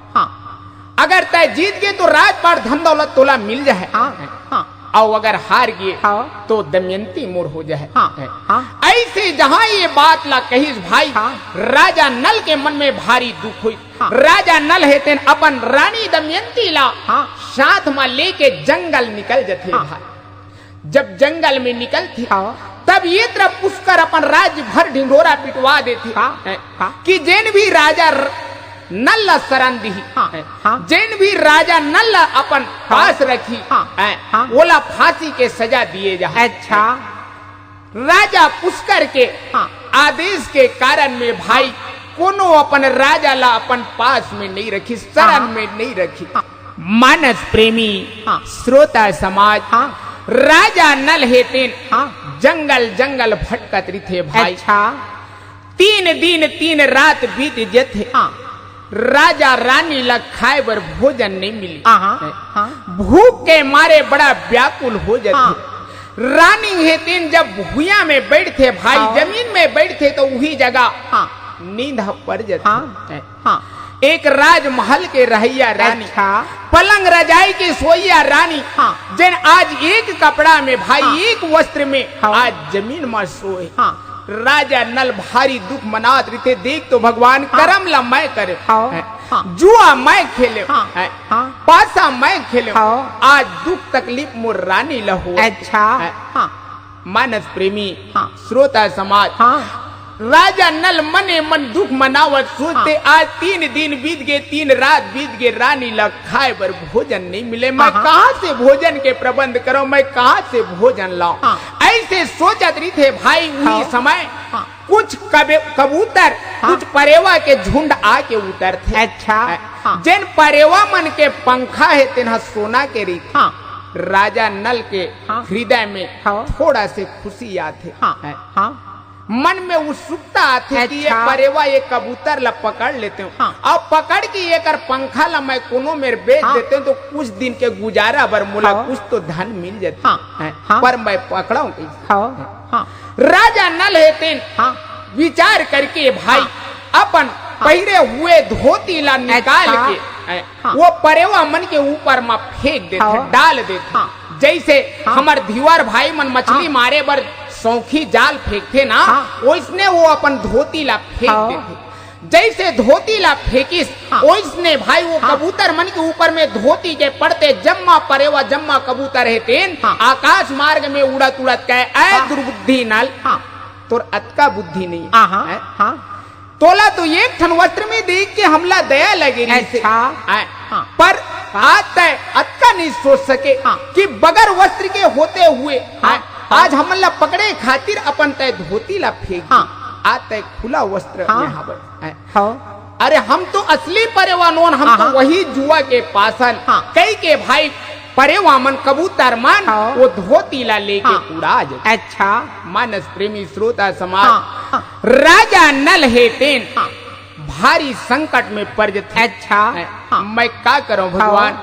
अगर तय जीत गए तो राजपाट धन दौलत तोला मिल जाए, और अगर हार गए तो दमयंती मोर हो जाए। ऐसे जहाँ ये बात ला कही भाई, राजा नल के मन में भारी दुख हुई। राजा नल हेतन अपन रानी दमयंती ला साथ में लेके जंगल निकल जाते। भाई जब जंगल में निकलती तब ये तरफ पुष्कर अपन राज्य भर ढिंढोरा पिटवा देती कि जैन भी राजा नल शरण दी, जैन भी राजा नल अपन पास रखी ओला फांसी के सजा दिए जा। अच्छा। राजा पुष्कर के आदेश के कारण में भाई कोनो अपन राजा ला अपन पास में नहीं रखी, शरण में नहीं रखी। मानस प्रेमी श्रोता समाज, राजा नल हेतेन जंगल जंगल भटकत रही थे भाई। 3 दिन 3 रात बीत जथे, राजा रानी ला खाए बर भोजन नहीं मिली। भूख के मारे बड़ा व्याकुल हो जाते। रानी हेतिन जब भुइया में बैठते भाई, जमीन में बैठते तो वही जगह नींद पड़ जाती। एक राजमहल के रहिया रानी, पलंग रजाई के सोइया रानी, जन आज एक कपड़ा में भाई एक वस्त्र में आज जमीन में सोए। राजा नल भारी दुख मनात रहे, देख तो भगवान करम ला मैं करे, जुआ मैं खेले, पासा मैं खेले, आज दुख तकलीफ मोर रानी ला हो। अच्छा। मानस प्रेमी श्रोता समाज, राजा नल मने मन दुख मनावत सोचते आज 3 दिन बीत गए, 3 रात बीत गए, रानी ला खाए बर भोजन नहीं मिले। मैं कहाँ से भोजन के प्रबंध करूं, मैं कहाँ से भोजन लाऊं। ऐसे सोचत रही थे भाई। उसी समय कुछ कबूतर कुछ परेवा के झुंड आके उतरते। अच्छा। जिन परेवा मन के पंखा है तिन्हा सोना के री। राजा नल के हृदय में थोड़ा से खुशी आते, मन में उत्सुकता आती कि ये परेवा ये कबूतर ला पकड़ लेते हूँ, अब पकड़ के एक पंखा ला मैं कोनो में बेच देते हूँ तो कुछ दिन के गुजारा बर मुला कुछ तो धन मिल जाता है, पर मैं पकड़ाऊं कैसे। राजा नल हेतेन विचार करके भाई अपन पहरे हुए धोती ला निकाल के वो परेवा मन के ऊपर में फेंक देते, डाल देते। जैसे हमार धीवर भाई मन मछली मारे बर सौखी जाल फेंकते ना, ओइसने वो अपन धोती ला फेंक देते। जैसे धोती ला फेंकिस ओइसने भाई वो कबूतर मन के ऊपर में धोती के पड़ते जम्मा परेवा जम्मा कबूतर हेतेन आकाश मार्ग में उड़त उड़त कहे, ऐ दुर्बुद्धि नल तोर अतका बुद्धि नहीं है, तोला तो एक ठन वस्त्र में देख के हमला दया लगे रही। पर आज तय अतका नहीं सोच सके कि बगैर वस्त्र के होते हुए आज हमला पकड़े खातिर अपन तय धोती ला फेंक आज तय खुला वस्त्र अरे हम तो असली परेवानोन, हम तो वही जुआ के पासन कई के भाई परेवा मन कबूतर मन वो धोती ला लेके उड़ा जाए। अच्छा। मानस प्रेमी श्रोता समाज, राजा नल हेतेन भारी संकट में पड़ जाते। अच्छा। मैं क्या करूं भगवान,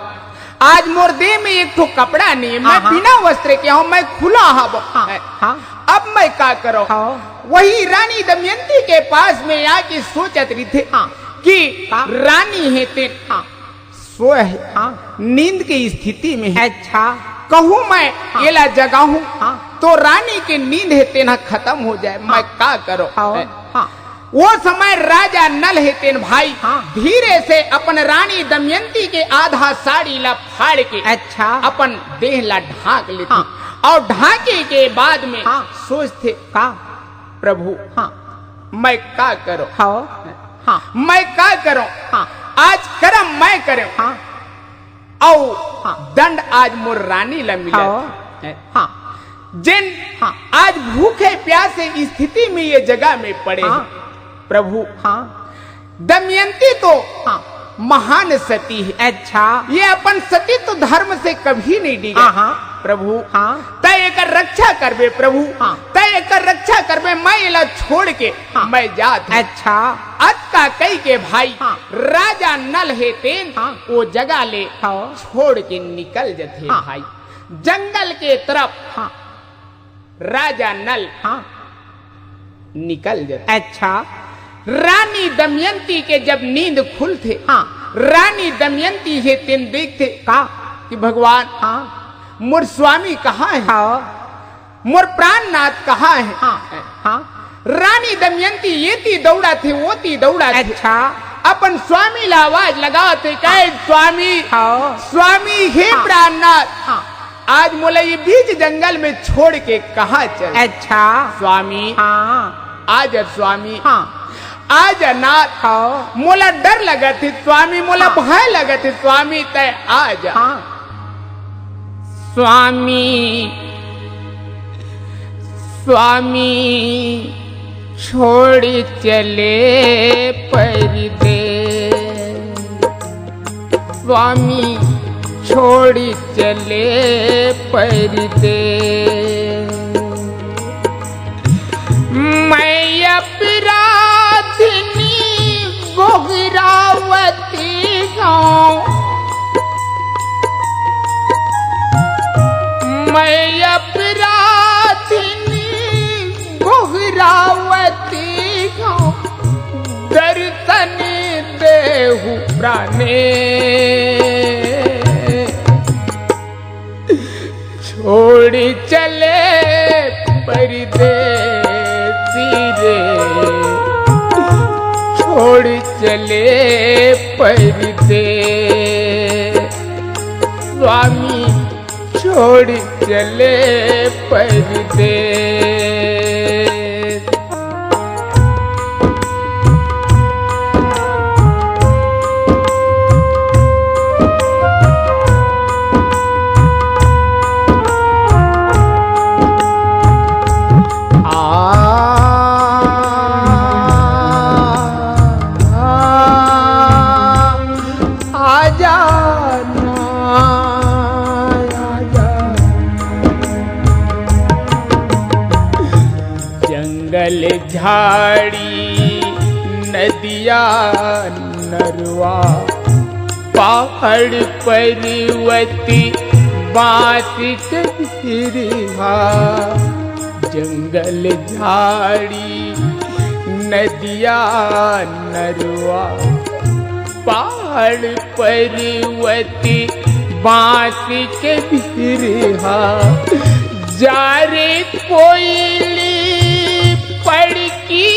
आज मोर देह में एक तो कपड़ा नहीं, मैं बिना वस्त्र के हूँ, मैं खुला हब, अब मैं क्या करूं। वही रानी दमयंती के पास में आके सोचत रही थे कि रानी हेतेन सोए नींद की स्थिति में है। अच्छा। कहूँ मैं एला जगाऊं हाँ। तो रानी की नींद है तेना खत्म हो जाए, मैं का करो। हाँ। वो समय राजा नल है तेन भाई हाँ। धीरे से अपन रानी दमयंती के आधा साड़ी ला फाड़ के अच्छा। अपन देह ला ढांक लेते हाँ। और ढांके के बाद में हाँ। सोचते का प्रभु हाँ मैं का करो, हाँ मैं का करो, हाँ आज कर्म मैं करूं हाँ और हाँ। दंड आज मोर रानी ला मिला। हाँ जिन हाँ। आज भूखे प्यासे स्थिति में ये जगह में पड़े हाँ। हैं। प्रभु हाँ दमयंती तो हाँ महान सती है, अच्छा। ये अपन सती तो धर्म से कभी नहीं डिगे। हाँ प्रभु हाँ तय एकर रक्षा करबे प्रभु, हाँ। तय एकर रक्षा करबे, मैं इला छोड़ के हाँ। मैं जात हूं। अच्छा। अत का कई के भाई हाँ। राजा नल है तेन हाँ। वो जगह ले हाँ। छोड़ के निकल जाते हाँ। भाई जंगल के तरफ। हाँ राजा नल हाँ निकल जाते। अच्छा। रानी दमयंती के जब नींद खुलते हाँ। रानी दमयंती है तेन देखते का कि भगवान हाँ मोर स्वामी कहाँ है, हाँ मोर प्राणनाथ कहाँ है। हाँ हाँ रानी दमयंती ये ती दौड़ा थे वो ती दौड़ा थे। अच्छा। अपन स्वामी ला आवाज लगाते कहे स्वामी हाँ स्वामी हे हाँ। प्राणनाथ हाँ आज मोला ये बीच जंगल में छोड़ के कहाँ चल। अच्छा। स्वामी हाँ आज स्वामी हाँ आज नाथ हाँ मोला डर लगा थी स्वामी, मोला हाँ। भय लगा थी स्वामी तय आज। हाँ स्वामी स्वामी छोड़ चले परदेस, स्वामी छोड़ चले परदेस। मैं अपराधिनी गोगरावती गाँव, मैं अपराधिनी गोगरावती गाँव, दर्शन देहु प्राणे छोड़ चले परदेसी रे, छोड़ चले परदेस। स्वामी छोड़ चले परदेस। जंगल झाड़ी नदिया नरवा पहाड़ पर्वती बात कबीरा। जंगल झाड़ी नदिया नरवा पहाड़ पर्वती बात कबीरा। जा रे कोयली पड़की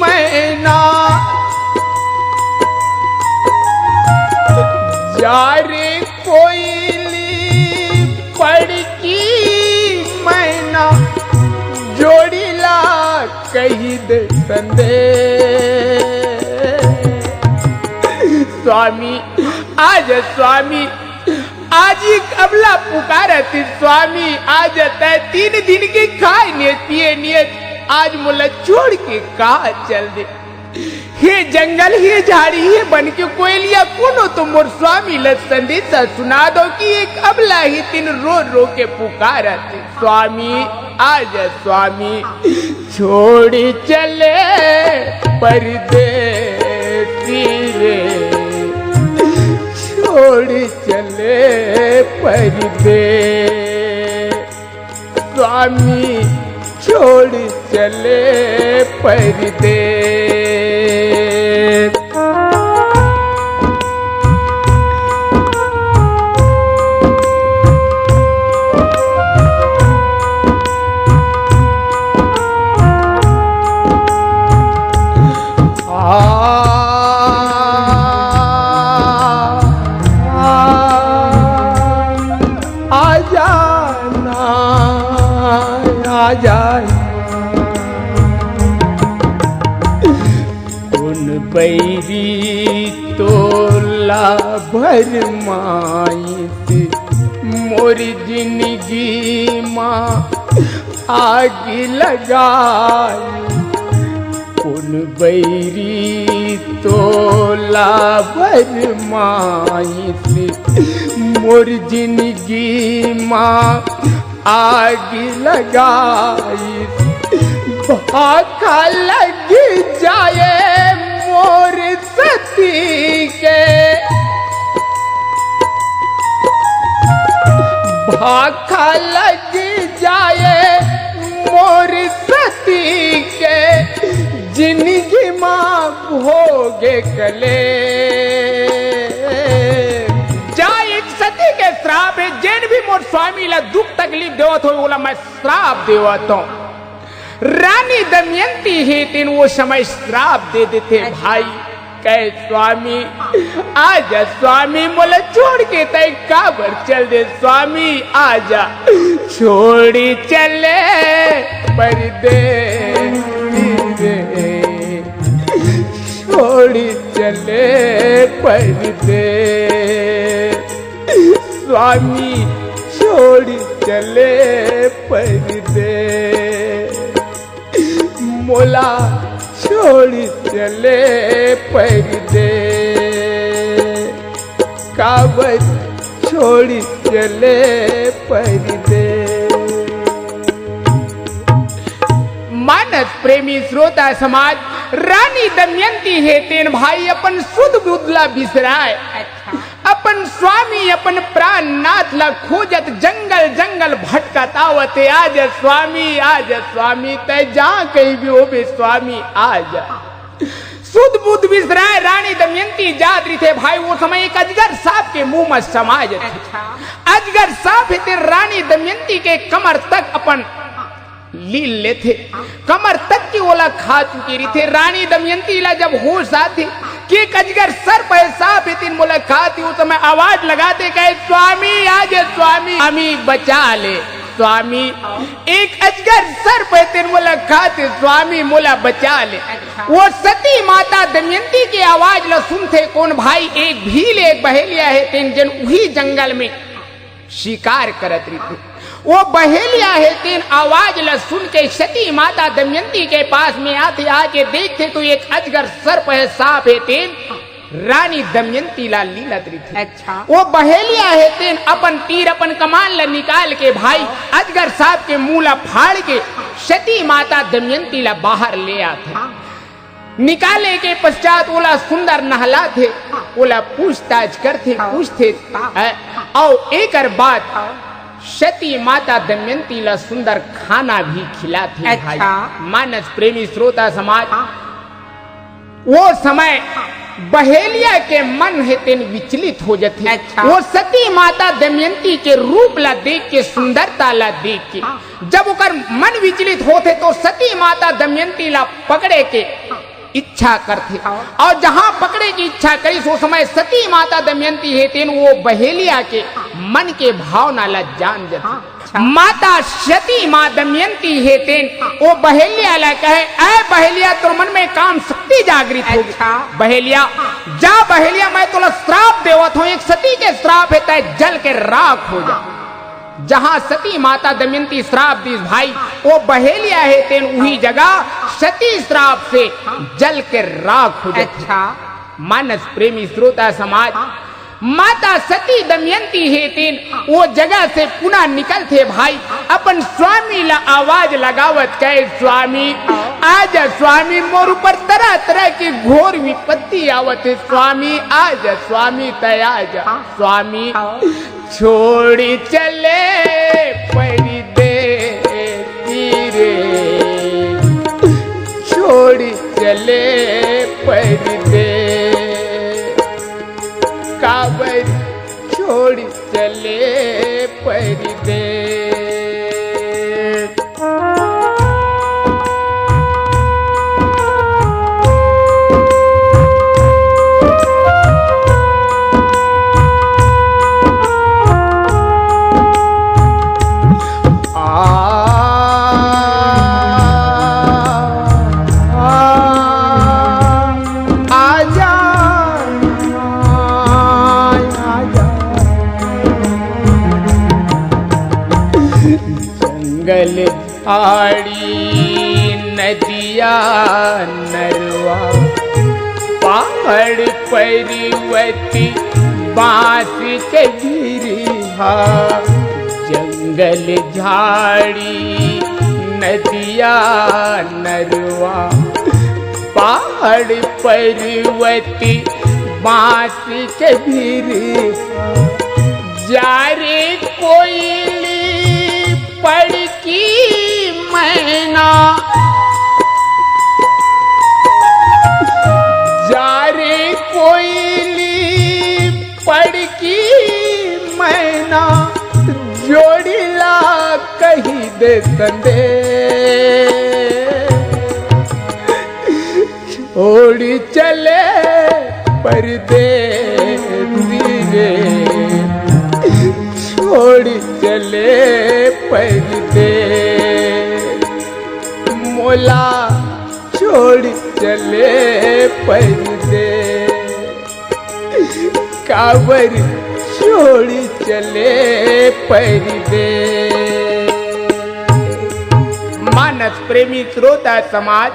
मैना, जा रे कोयली पड़की मैना, जोड़ीला कही दे संदेश। स्वामी आज स्वामी आज ही कबला पुकारा थी स्वामी आज तय 3 दिन की खाए नियत पिए नियत आज मुला छोड़ के कहा चल दे। हे जंगल हे झाड़ी हे बन के कोयलिया कोनो तो मोर स्वामी ल संदेशा सुना दो कि एक अबला ही दिन रो रो के पुकारा थे। स्वामी आज स्वामी छोड़ चले परदेसी रे, छोड़ चले परदेस। स्वामी छोड़ चले परदेस। जाए। उन बैरी तोला भरमाई थी मोर जिंदगी माँ आग लगाई। उन बैरी तोला भरमाई थी मोर जिंदगी माँ आग लगाई। भाखा लग जाए मोर सती के, भाखा लग जाए मोर सती के, जिंदगी माँ भोगे कले। जा एक सती के श्राप है, जिन भी मोर स्वामी ला दुख तकलीफ देवत हो बोला मैं श्राप देवत हूँ। रानी दमयंती ही तीन वो समय श्राप दे देते भाई। कहे स्वामी आजा, स्वामी बोले छोड़ के तय काबर चल दे, स्वामी आजा छोड़ी चले परदेस रे, छोड़ी चले परदेस, स्वामी छोड़ी चले परदेस, मोला छोड़ी चले परदेस, काबर छोड़ी चले परदेस। मानस प्रेमी श्रोता समाज, रानी दमयंती है तेन भाई अपन सुध बुदला बिसराए। अपन स्वामी अपन प्राण नाथ ला खोजत जंगल जंगल भटकत आवत। आज स्वामी तय जहाँ कहीं भी हो बे स्वामी आजा। सुध बुद्ध बिसराए रानी दमयंती जात रही थे भाई। वो समय एक अजगर सांप के मुंह में समा जाते। अजगर सांप थे रानी दमयंती के कमर तक अपन लील लेते, कमर तक की ओला खा चुकी रही थे। रानी दमयंती ला जब होश आती कि एक अजगर सर पर सांप तीन मुलाकात उस समय आवाज लगाते कहे स्वामी आज स्वामी हमी बचा ले, स्वामी एक अजगर सर पर तीन मुलाकात स्वामी मोला बचा ले। वो सती माता दमयंती की आवाज ला सुनते कौन भाई, एक भील एक बहेलिया है तीन जन वही जंगल में शिकार करत रही थी। वो बहेलिया है तीन आवाज ला सुन के सती माता दमयंती के पास में आते आके देखते तो एक अजगर सर पर सांप है तीन रानी दमयंती ला लीलत रही थी। अच्छा। वो बहेलिया है तीन अपन तीर अपन कमान ला निकाल के भाई अजगर सांप के मुंह ला फाड़ के सती माता दमयंती ला बाहर ले आते। निकाले के पश्चात ओला सुंदर नहला थे, ओला पूछताछ करते पूछते और एक बात सती माता दमयंती ला सुंदर खाना भी खिलाते। अच्छा। मानस प्रेमी श्रोता समाज, वो समय बहेलिया के मन है तेन विचलित हो जाते। अच्छा। वो सती माता दमयंती के रूप ला देख के सुंदरता ला देख के जब ओकर मन विचलित होते तो सती माता दमयंती ला पकड़े के इच्छा करते और जहां पकड़े की इच्छा करी सो समय सती माता दमयंती है तेन वो बहेलिया के मन के भावना ला जान जाती। माता सती माँ दमयंती है तेन वो बहेलिया ला कहे ऐ बहेलिया तुर मन में काम शक्ति जागृत हो। बहेलिया जा बहेलिया मैं तुला श्राप देवत हूँ, एक सती के श्राप है तय जल के राख हो जा। जहां सती माता दमयंती श्राप दी भाई वो बहेलिया है तेन वही जगह सती श्राप से जल के राख हो जाती। मानस प्रेमी श्रोता समाज, माता सती दमयंती है तेन वो जगह से पुनः निकलते भाई अपन स्वामी ला आवाज लगावत कहे स्वामी आजा, स्वामी मोर ऊपर तरह तरह की घोर विपत्ति आवत है, स्वामी आजा, स्वामी तय आजा, स्वामी छोड़ी चले परदेस रे, छोड़ी चले परदेस, काबर छोड़ी चले परदेस। जंगल झाड़ी नदिया नरवा पहाड़ पर्वती बांस के गिरिहा जंगल झाड़ी नदिया नरवा पहाड़ पर्वती बांस के गिरिहा जा रे कोयली पड़की मैना जा रे कोयली पड़की मैना जोड़िला कही दे संदे छोड़ी चले परदेसी रे छोड़ी चले परदेस मोला छोड़ी चले परदेस काबर छोड़ी चले परदेस। मानस प्रेमी श्रोता समाज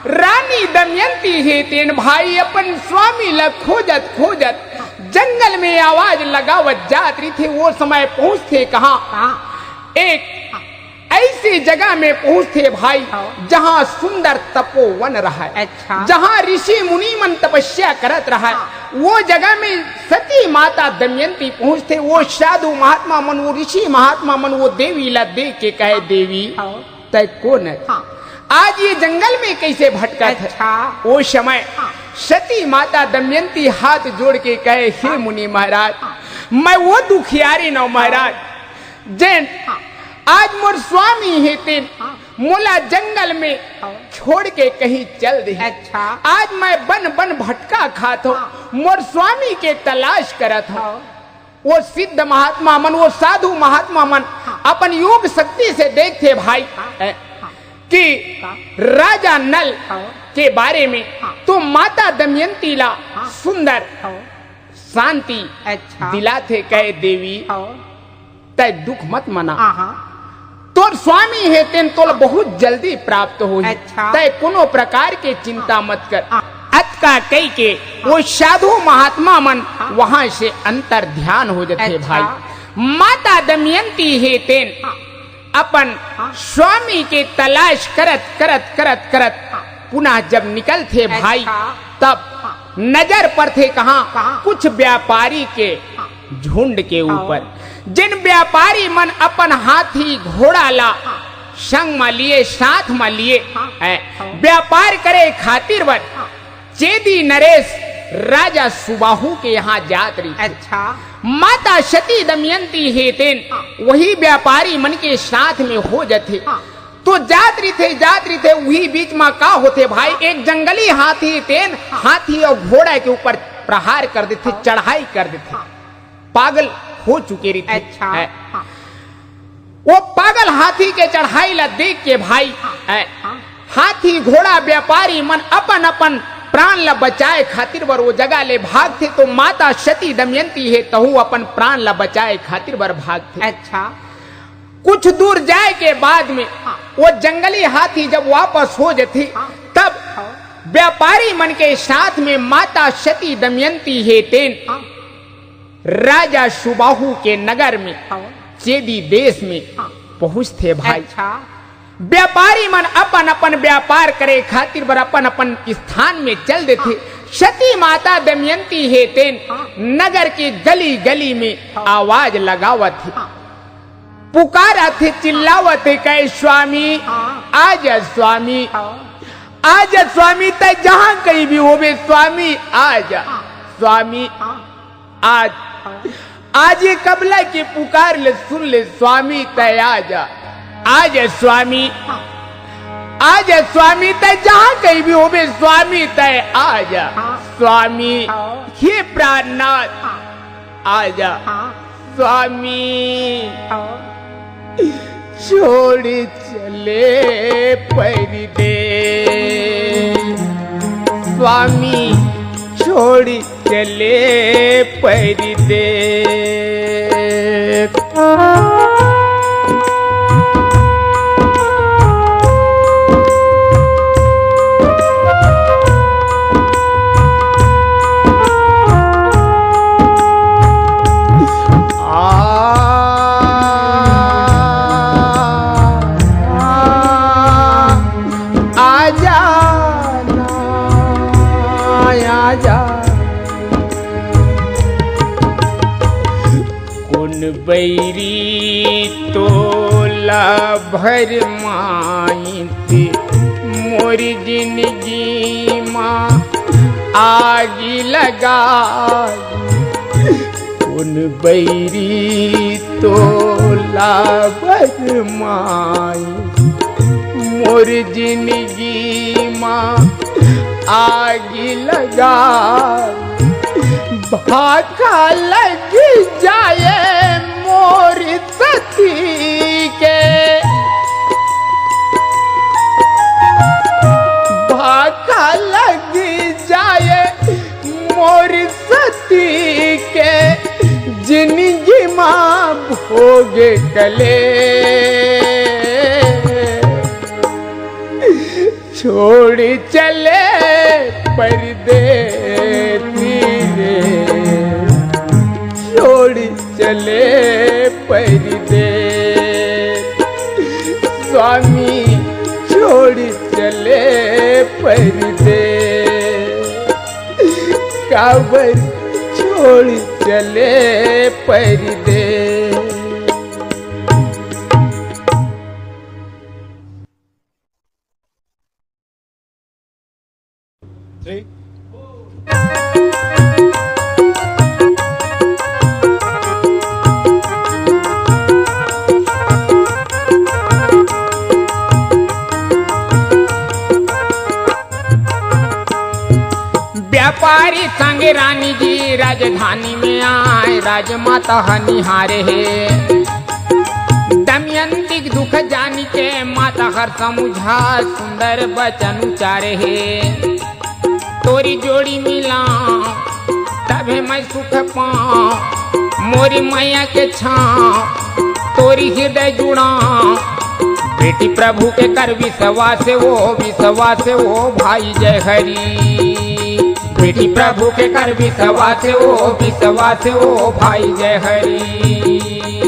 रानी दमयंती है तेन भाई अपन स्वामी ल खोजत खोजत जंगल में आवाज लगावत जात रही थे। वो समय पहुंचते कहाँ एक ऐसी जगह में पहुंचते भाई जहाँ सुंदर तपोवन रहा है, जहाँ ऋषि मुनि मन तपस्या करत रहा है। वो जगह में सती माता दमयंती पहुंचते। वो साधु महात्मा मन वो ऋषि महात्मा मन वो देवी ला देख के कहे देवी तय कौन है, आज ये जंगल में कैसे भटका था। वो समय सती माता दमयंती हाथ जोड़ के कहे हे मुनि महाराज मैं वो दुखियारी न महाराज जैन आज मोर स्वामी है तेन मोला जंगल में छोड़ के कहीं चल दे। आज मैं बन बन भटका खात हो मोर स्वामी के तलाश करत हो। वो सिद्ध महात्मा मन वो साधु महात्मा मन अपन योग शक्ति से देखते भाई कि राजा नल के बारे में तो माता दमयंती ला सुंदर शांति दिलाते कहे देवी तय दुख मत मना तोर स्वामी है तेन तोल बहुत जल्दी प्राप्त हो तय कोनो प्रकार के चिंता मत कर। अतका कई के वो साधु महात्मा मन वहां से अंतर ध्यान हो जाते भाई। माता दमयंती है तेन अपन स्वामी के तलाश करत करत करत करत पुनः जब निकलते भाई तब नजर पर थे कहाँ कुछ व्यापारी के झुंड के ऊपर जिन व्यापारी मन अपन हाथी घोड़ा ला संग में लिए साथ में लिए व्यापार करे खातिर वर चेदी नरेश राजा सुबाहु के यहाँ जात रही। माता सती दमयंती है तेन वही व्यापारी मन के साथ में हो जाते तो जात रही थे वही बीच में का होते भाई एक जंगली हाथी तेन हाथी और घोड़ा के ऊपर प्रहार कर देते चढ़ाई कर देते पागल हो चुके रही। वो पागल हाथी के चढ़ाई ला देख के भाई हाथी घोड़ा व्यापारी मन अपन अपन प्राण ला बचाए खातिर बर वो जगह ले भागते तो माता सती दमयंती है तहु अपन प्राण ला बचाए खातिर बर भागते। कुछ दूर जाए के बाद में वो जंगली हाथी जब वापस हो जाती तब व्यापारी मन के साथ में माता सती दमयंती है तेन राजा सुबाहु के नगर में चेदी देश में पहुंचते भाई। व्यापारी मन अपन अपन व्यापार करे खातिर बर अपन अपन स्थान में चल देते। सती माता दमयंती है तेन नगर के गली गली में आवाज लगावत थी पुकारा थे चिल्लावत थे कहे स्वामी आज स्वामी तय जहां कहीं भी होवे स्वामी आजा स्वामी आज ये कबला की पुकार ले सुन ले स्वामी तय आज स्वामी तय जहां कहीं भी होवे स्वामी तय आजा स्वामी हे प्राणनाथ आजा स्वामी छोड़ चले परदेस स्वामी छोड़ चले परदेस। उन बैरी तोला भर माई मोर जिंदगी माँ आगी लगा उन बैरी तोला भर माई मोर जिंदगी माँ आगी लगा भाखा लग जाए मोर सती के भाखा लग जाए मोर सती के जिंदगी माँ भोग कले छोड़ चले परदेसी रे छोड़ चले परदेस स्वामी छोड़ चले परदेस काबर छोड़ चले परदेस। व्यापारी संग रानी जी राजधानी में आए राजमाता निहारे है दमयंती दुख जानी के माता हर समुझा सुंदर बचन उचारे है तोरी जोड़ी मिला तबे मैं सुख पाऊं मोरी मैया के छाँव तोरी हृदय जुड़ा बेटी प्रभु के कर विश्वास वो भाई जय हरि बेटी प्रभु के कर विश्वास वो भाई जय हरि।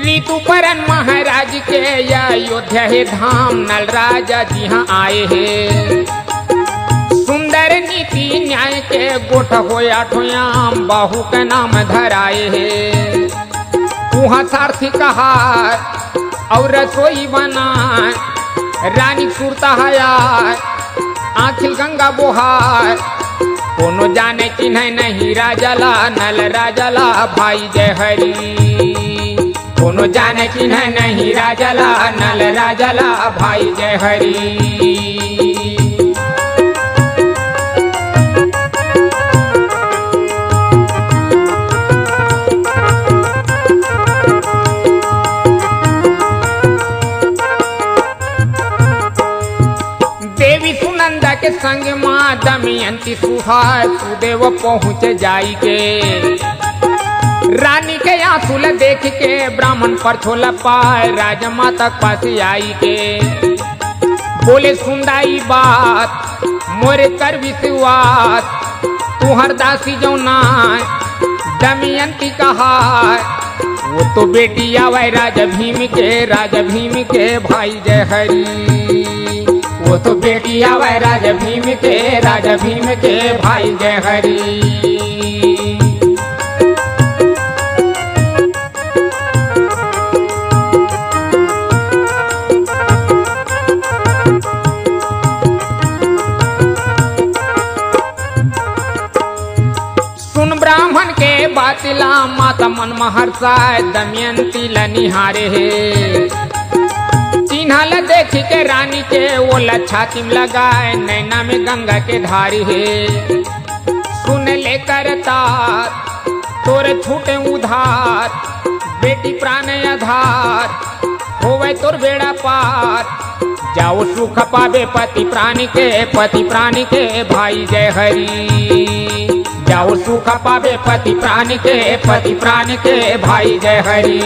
ऋतुपरन महाराज के अयोध्या है धाम नल राजा जी हाँ आए हैं सुंदर नीति न्याय के गोठ होया ठोयाम बाहू का नाम धराए है वहाँ सारथी कहा और रसोई बना रानी सुरता हया आखिल गंगा बोहार कोनो जाने चिन्ह नहीं राजला नल राजला भाई जय हरि कोनो जाने चिन्ह नहीं राजला नल राजला भाई जय हरि। देवी सुनंदा के संग माँ दमयंती सुहास सुदेव पहुँच जाई के रानी के आंसू देख के ब्राह्मण पर छोला पाए राजमाता पास आई के बोले सुंदाई बात मोरे कर विश्वास तू हर दासी जौना दमयंती कहा वो तो बेटी आवे राजा भीम के भाई जय हरि वो तो बेटी आवे राजा भीम के भाई जय हरि। ब्राह्मण के बातिला माता मन महर्षाय दमयंती ला निहारे है चिन्हल देख के रानी के वो छाती में लगाए नैना में गंगा के धारी है सुन ले करता तोरे छूटे उधार बेटी प्राण आधार होवे तोर बेड़ा पार जाओ सुख पावे पति प्राणी के भाई जय हरि जाओ सुख पावे पति प्राण के भाई जय हरि।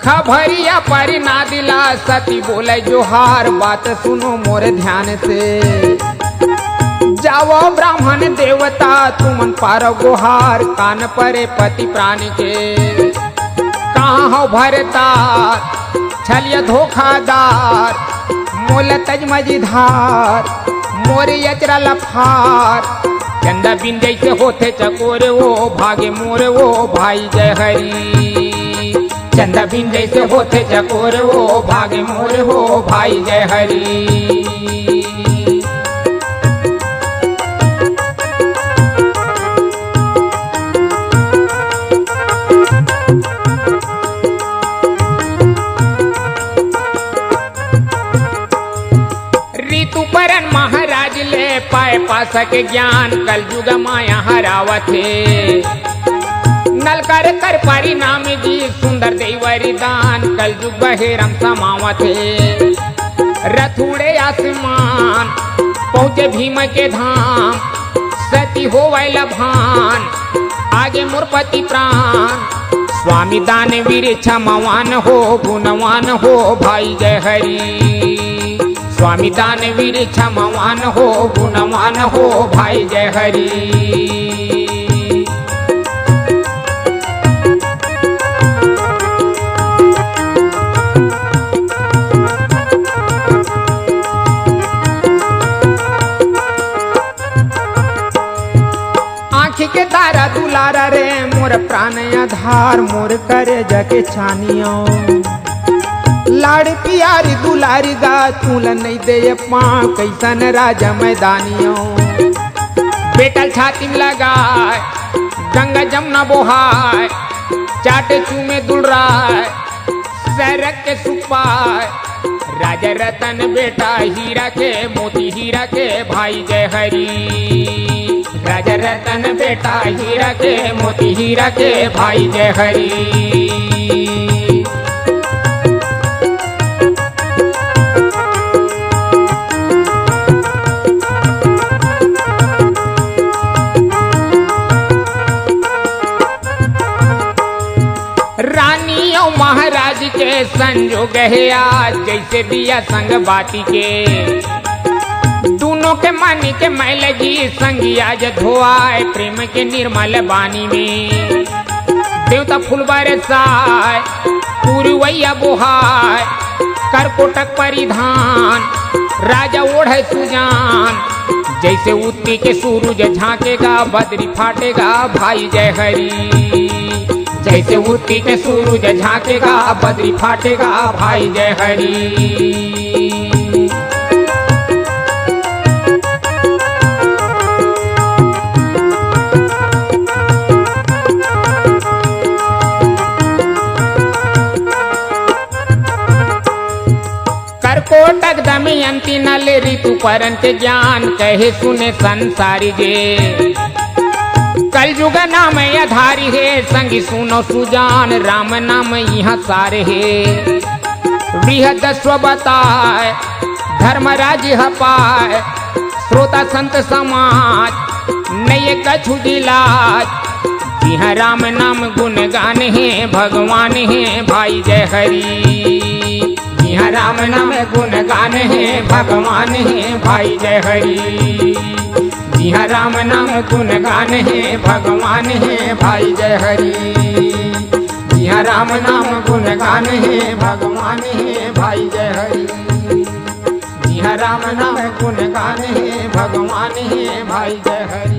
खबरिया पर ना दिला सती बोले जोहार बात सुनो मोर ध्यान से जाओ ब्राह्मण देवता तुमन पारो गुहार कान परे पति प्राण के कहाँ हो भरता छलिया धोखादार मोल तज मझधार मोर यचरा लफार चंदा बिन जैसे होते चकोरे वो भागे मोर वो भाई जय हरि चंदा बिन जैसे होते चकोरे वो भागे मोर वो भाई जय हरि महाराज ले पाए पासा के ज्ञान कल युग माया हरावत है नल कर परिणाम जी सुंदर देवरी दान कल युग बहेरम समावत है रथुड़े आसमान पहुँचे भीम के धाम सती हो वैला भान आगे मोरपति प्राण स्वामी दान वीर क्षमावान हो गुणवान हो भाई जय हरि स्वामी दान वीर क्षमावान हो गुणवान हो भाई जय हरि आँखी के तारा दुलारा रे मोर प्राण आधार मोर करे जके छानियों लाड़ पियारी दुलारी गा तूल नहीं दे पाँ कैसन राजा मैदानियों बेटल छाती में लगाए गंगा जमुना बोहाय चाटे चूमे दुल रहा सरक के सुपाय राजा रतन बेटा हीरा के मोती हीरा के भाई जय हरि राजा रतन बेटा हीरा के मोती हीरा के भाई जय हरि महाराज के संजोग है आज जैसे दिया संग बाती के दोनों के मन के मैल जी संगी आज धोआए प्रेम के निर्मल बानी में देवता फूल बरसाए पूर्वैया बोहाय कर कोटक परिधान राजा ओढ़े सुजान जैसे उत्ती के सूरज झांकेगा बदरी फाटेगा भाई जय हरि जैसे उत्ती के सूरज झांकेगा बदरी फाटेगा भाई जय हरि करकोटक दमयंती नल ऋतु परंत ज्ञान कहे सुने संसारी जे कल युग नाम आधारी है संगी सुनो सुजान राम नाम यहाँ सारे है बृहद स्व बताए धर्मराज हपाए श्रोता संत समाज नये कछु दिलाज यहाँ राम नाम गुण गान है भगवान है भाई जय हरि यहाँ राम नाम गुण गान है भगवान है भाई जय हरि यहाँ राम नाम गुण गान है भगवान है भाई जय हरि यहाँ राम नाम गुण गान है भगवान है भाई जय हरि यहाँ राम नाम गुण गान है भगवान है भाई जय हरि।